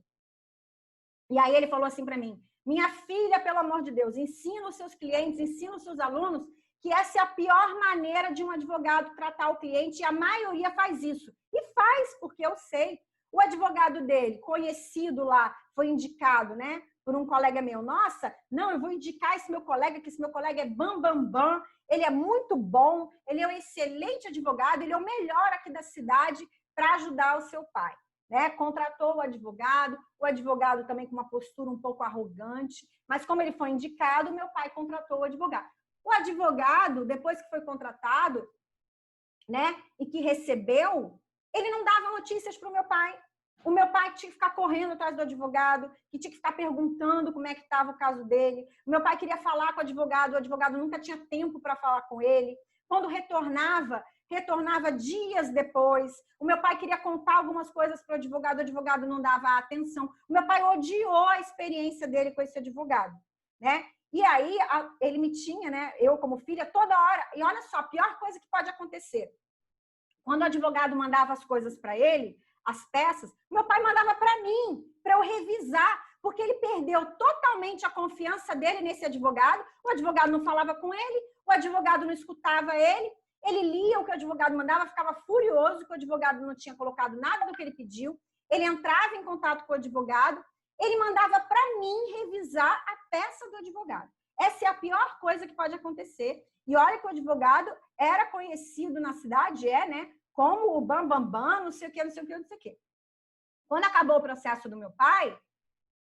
A: E aí ele falou assim para mim: minha filha, pelo amor de Deus, ensina os seus clientes, ensina os seus alunos que essa é a pior maneira de um advogado tratar o cliente, e a maioria faz isso. E faz, porque eu sei. O advogado dele, conhecido lá, foi indicado, né, por um colega meu. Nossa, não, eu vou indicar esse meu colega, que esse meu colega é bam, bam, bam. Ele é muito bom, ele é um excelente advogado, ele é o melhor aqui da cidade para ajudar o seu pai. Né? Contratou o advogado também com uma postura um pouco arrogante, mas como ele foi indicado, meu pai contratou o advogado. O advogado, depois que foi contratado, né, e que recebeu, ele não dava notícias para o meu pai. O meu pai tinha que ficar correndo atrás do advogado, que tinha que ficar perguntando como é que estava o caso dele. O meu pai queria falar com o advogado nunca tinha tempo para falar com ele. Quando retornava dias depois. O meu pai queria contar algumas coisas para o advogado não dava atenção. O meu pai odiou a experiência dele com esse advogado, né? E aí, ele me tinha, né? Eu como filha, toda hora. E olha só, a pior coisa que pode acontecer. Quando o advogado mandava as coisas para ele, as peças, meu pai mandava para mim, para eu revisar, porque ele perdeu totalmente a confiança dele nesse advogado. O advogado não falava com ele, o advogado não escutava ele lia o que o advogado mandava, ficava furioso que o advogado não tinha colocado nada do que ele pediu, ele entrava em contato com o advogado, ele mandava para mim revisar a peça do advogado. Essa é a pior coisa que pode acontecer. E olha que o advogado era conhecido na cidade, né? Como o bambambam, não sei o quê, não sei o quê, não sei o quê. Quando acabou o processo do meu pai,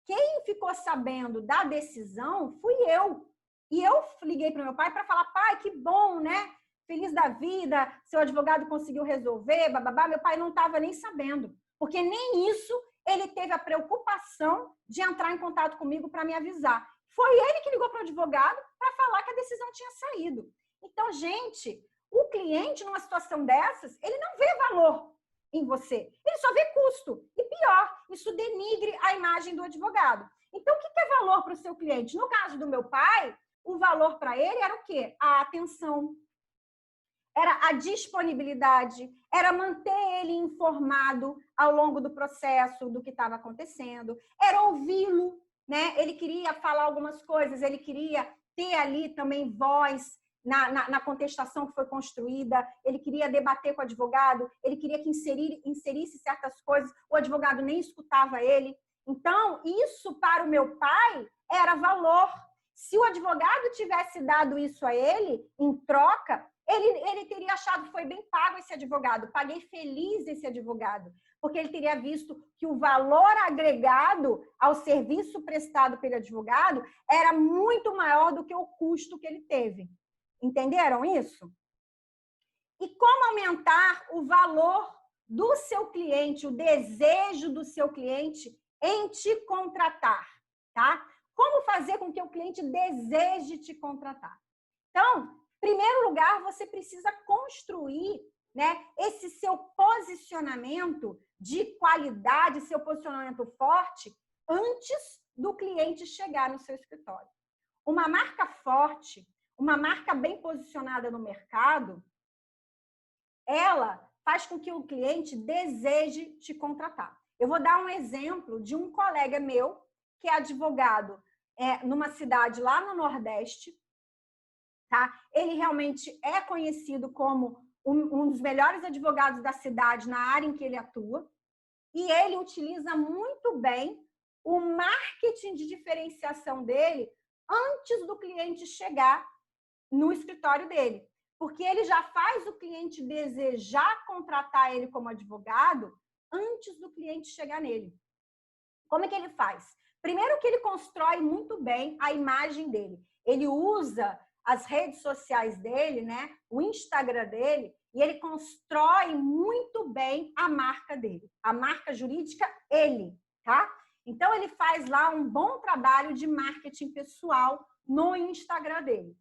A: quem ficou sabendo da decisão fui eu. E eu liguei para o meu pai para falar: pai, que bom, né? Feliz da vida, seu advogado conseguiu resolver, bababá. Meu pai não estava nem sabendo, porque nem isso ele teve a preocupação de entrar em contato comigo para me avisar. Foi ele que ligou para o advogado para falar que a decisão tinha saído. Então, gente, o cliente, numa situação dessas, ele não vê valor em você, ele só vê custo. E pior, isso denigre a imagem do advogado. Então, o que é valor para o seu cliente? No caso do meu pai, o valor para ele era o quê? A atenção, era a disponibilidade, era manter ele informado ao longo do processo do que estava acontecendo, era ouvi-lo, né? Ele queria falar algumas coisas, ele queria ter ali também voz na contestação que foi construída, ele queria debater com o advogado, ele queria que inserisse certas coisas, o advogado nem escutava ele. Então, isso para o meu pai era valor. Se o advogado tivesse dado isso a ele, em troca, Ele teria achado que foi bem pago esse advogado, paguei feliz esse advogado, porque ele teria visto que o valor agregado ao serviço prestado pelo advogado era muito maior do que o custo que ele teve. Entenderam isso? E como aumentar o valor do seu cliente, o desejo do seu cliente em te contratar, tá? Como fazer com que o cliente deseje te contratar? Então, em primeiro lugar, você precisa construir, né, esse seu posicionamento de qualidade, seu posicionamento forte, antes do cliente chegar no seu escritório. Uma marca forte, uma marca bem posicionada no mercado, ela faz com que o cliente deseje te contratar. Eu vou dar um exemplo de um colega meu, que é advogado numa cidade lá no Nordeste, tá? Ele realmente é conhecido como um dos melhores advogados da cidade na área em que ele atua, e ele utiliza muito bem o marketing de diferenciação dele antes do cliente chegar no escritório dele. Porque ele já faz o cliente desejar contratar ele como advogado antes do cliente chegar nele. Como é que ele faz? Primeiro que ele constrói muito bem a imagem dele. Ele usa as redes sociais dele, né? O Instagram dele, e ele constrói muito bem a marca dele. A marca jurídica, ele, tá? Então, ele faz lá um bom trabalho de marketing pessoal no Instagram dele.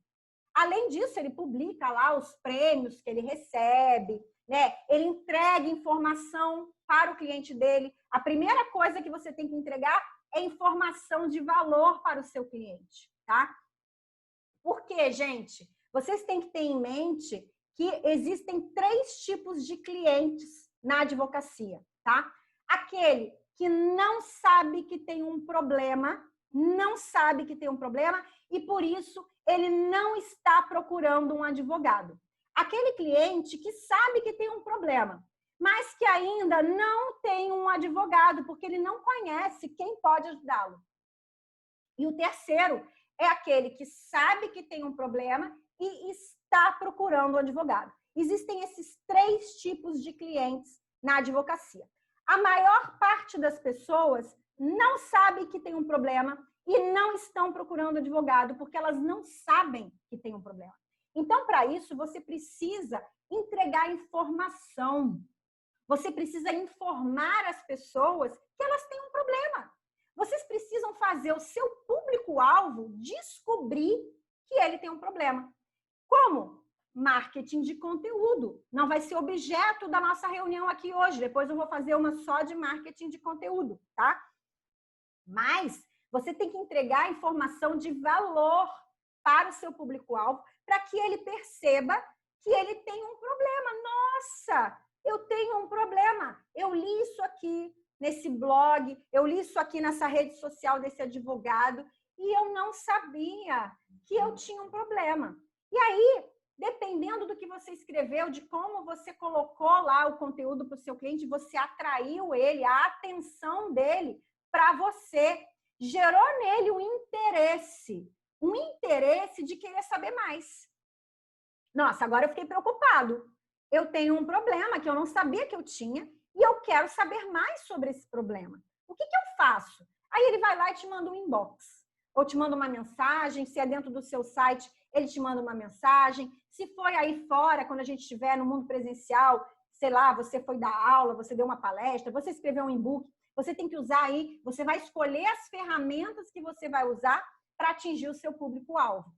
A: Além disso, ele publica lá os prêmios que ele recebe, né? Ele entrega informação para o cliente dele. A primeira coisa que você tem que entregar é informação de valor para o seu cliente, tá? Por quê, gente? Vocês têm que ter em mente que existem 3 tipos de clientes na advocacia, tá? Aquele que não sabe que tem um problema, e por isso ele não está procurando um advogado. Aquele cliente que sabe que tem um problema, mas que ainda não tem um advogado, porque ele não conhece quem pode ajudá-lo. E o terceiro é aquele que sabe que tem um problema e está procurando um advogado. Existem esses 3 tipos de clientes na advocacia. A maior parte das pessoas não sabe que tem um problema e não estão procurando advogado porque elas não sabem que tem um problema. Então, para isso, você precisa entregar informação. Você precisa informar as pessoas que elas têm um problema. Vocês precisam fazer o seu público-alvo descobrir que ele tem um problema. Como? Marketing de conteúdo. Não vai ser objeto da nossa reunião aqui hoje. Depois eu vou fazer uma só de marketing de conteúdo, tá? Mas você tem que entregar informação de valor para o seu público-alvo para que ele perceba que ele tem um problema. Nossa, eu tenho um problema. Eu li isso aqui nesse blog, eu li isso aqui nessa rede social desse advogado e eu não sabia que eu tinha um problema. E aí, dependendo do que você escreveu, de como você colocou lá o conteúdo para o seu cliente, você atraiu ele, a atenção dele para você, gerou nele um interesse de querer saber mais. Nossa, agora eu fiquei preocupado. Eu tenho um problema que eu não sabia que eu tinha e eu quero saber mais sobre esse problema. O que eu faço? Aí ele vai lá e te manda um inbox. Ou te manda uma mensagem, se é dentro do seu site, ele te manda uma mensagem. Se foi aí fora, quando a gente estiver no mundo presencial, sei lá, você foi dar aula, você deu uma palestra, você escreveu um e-book, você tem que usar aí, você vai escolher as ferramentas que você vai usar para atingir o seu público-alvo.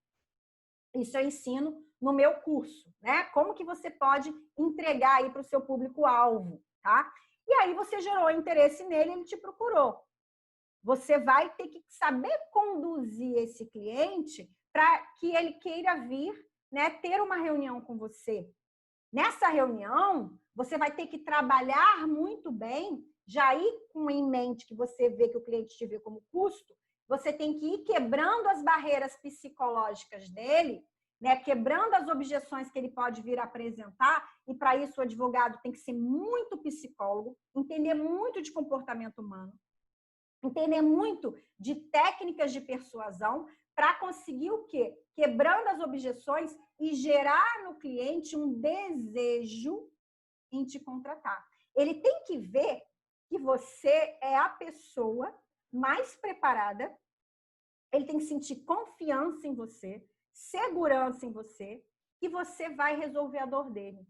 A: Isso eu ensino no meu curso, né? Como que você pode entregar aí para o seu público-alvo, tá? E aí você gerou interesse nele, ele te procurou. Você vai ter que saber conduzir esse cliente para que ele queira vir, né, ter uma reunião com você. Nessa reunião, você vai ter que trabalhar muito bem, já ir com em mente que você vê que o cliente te vê como custo, você tem que ir quebrando as barreiras psicológicas dele, né, quebrando as objeções que ele pode vir a apresentar, e para isso o advogado tem que ser muito psicólogo, entender muito de comportamento humano. entender muito de técnicas de persuasão para conseguir o quê? Quebrando as objeções e gerar no cliente um desejo em te contratar. Ele tem que ver que você é a pessoa mais preparada, ele tem que sentir confiança em você, segurança em você, que você vai resolver a dor dele.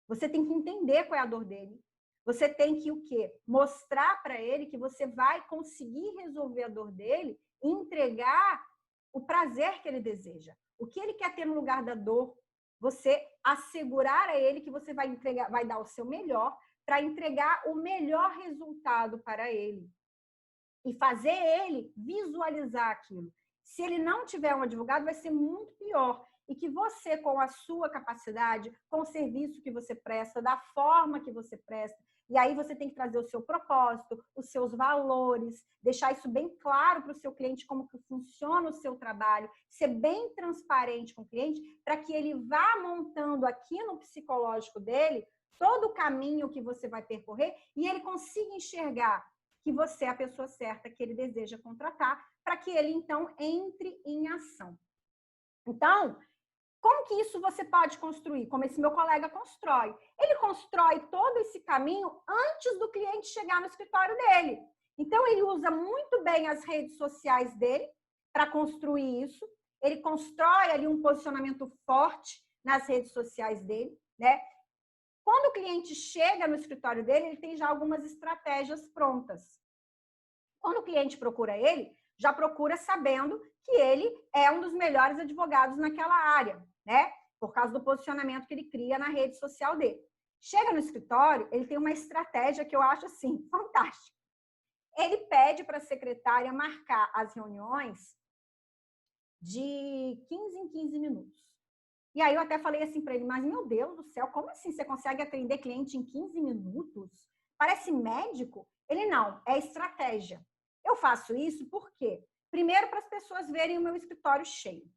A: Você tem que entender qual é a dor dele. Você tem que o quê? Mostrar para ele que você vai conseguir resolver a dor dele e entregar o prazer que ele deseja. O que ele quer ter no lugar da dor, você assegurar a ele que você vai entregar, vai dar o seu melhor para entregar o melhor resultado para ele. E fazer ele visualizar aquilo. Se ele não tiver um advogado, vai ser muito pior. E que você, com a sua capacidade, com o serviço que você presta, da forma que você presta, e aí você tem que trazer o seu propósito, os seus valores, deixar isso bem claro para o seu cliente, como que funciona o seu trabalho, ser bem transparente com o cliente, para que ele vá montando aqui no psicológico dele todo o caminho que você vai percorrer e ele consiga enxergar que você é a pessoa certa que ele deseja contratar, para que ele, então, entre em ação. Então, como que isso você pode construir? Como esse meu colega constrói. Ele constrói todo esse caminho antes do cliente chegar no escritório dele. Então, ele usa muito bem as redes sociais dele para construir isso. Ele constrói ali um posicionamento forte nas redes sociais dele, né? Quando o cliente chega no escritório dele, ele tem já algumas estratégias prontas. Quando o cliente procura ele, já procura sabendo que ele é um dos melhores advogados naquela área, né? Por causa do posicionamento que ele cria na rede social dele. Chega no escritório, ele tem uma estratégia que eu acho, assim, fantástica. Ele pede para a secretária marcar as reuniões de 15 em 15 minutos. E aí eu até falei assim para ele, mas meu Deus do céu, como assim você consegue atender cliente em 15 minutos? Parece médico? Ele não, é estratégia. Eu faço isso por quê? Primeiro, para as pessoas verem o meu escritório cheio,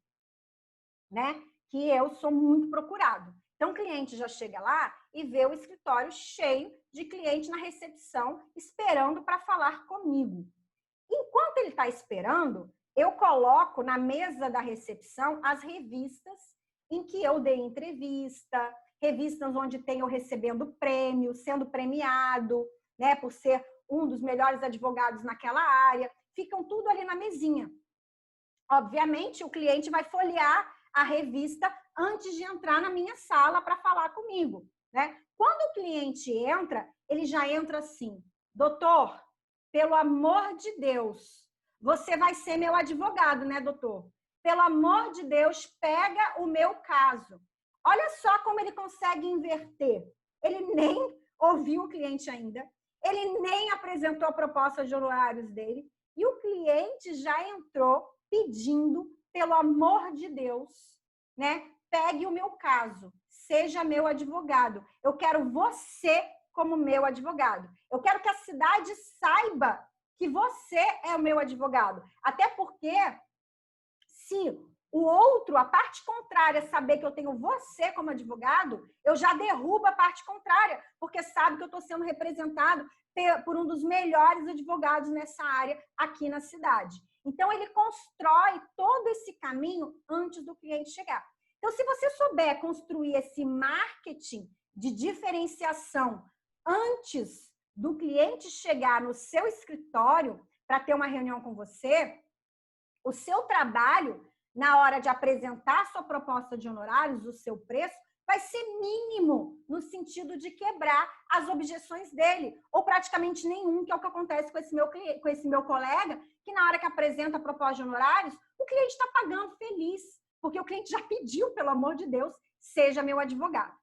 A: né? Que eu sou muito procurado. Então, o cliente já chega lá e vê o escritório cheio de cliente na recepção, esperando para falar comigo. Enquanto ele está esperando, eu coloco na mesa da recepção as revistas em que eu dei entrevista, revistas onde tem eu recebendo prêmio, sendo premiado, né, por ser um dos melhores advogados naquela área. Ficam tudo ali na mesinha. Obviamente, o cliente vai folhear a revista antes de entrar na minha sala para falar comigo, né? Quando o cliente entra, ele já entra assim: doutor, pelo amor de Deus, você vai ser meu advogado, né, doutor? Pelo amor de Deus, pega o meu caso. Olha só como ele consegue inverter. Ele nem ouviu o cliente ainda, ele nem apresentou a proposta de honorários dele, e o cliente já entrou pedindo, pelo amor de Deus, né? Pegue o meu caso, seja meu advogado. Eu quero você como meu advogado. Eu quero que a cidade saiba que você é o meu advogado. Até porque, se o outro, a parte contrária, saber que eu tenho você como advogado, eu já derrubo a parte contrária, porque sabe que eu estou sendo representado por um dos melhores advogados nessa área aqui na cidade. Então, ele constrói todo esse caminho antes do cliente chegar. Então, se você souber construir esse marketing de diferenciação antes do cliente chegar no seu escritório para ter uma reunião com você, o seu trabalho, na hora de apresentar a sua proposta de honorários, o seu preço, vai ser mínimo, no sentido de quebrar as objeções dele, ou praticamente nenhum, que é o que acontece com esse meu colega, que na hora que apresenta a proposta de honorários, o cliente está pagando feliz, porque o cliente já pediu, pelo amor de Deus, seja meu advogado.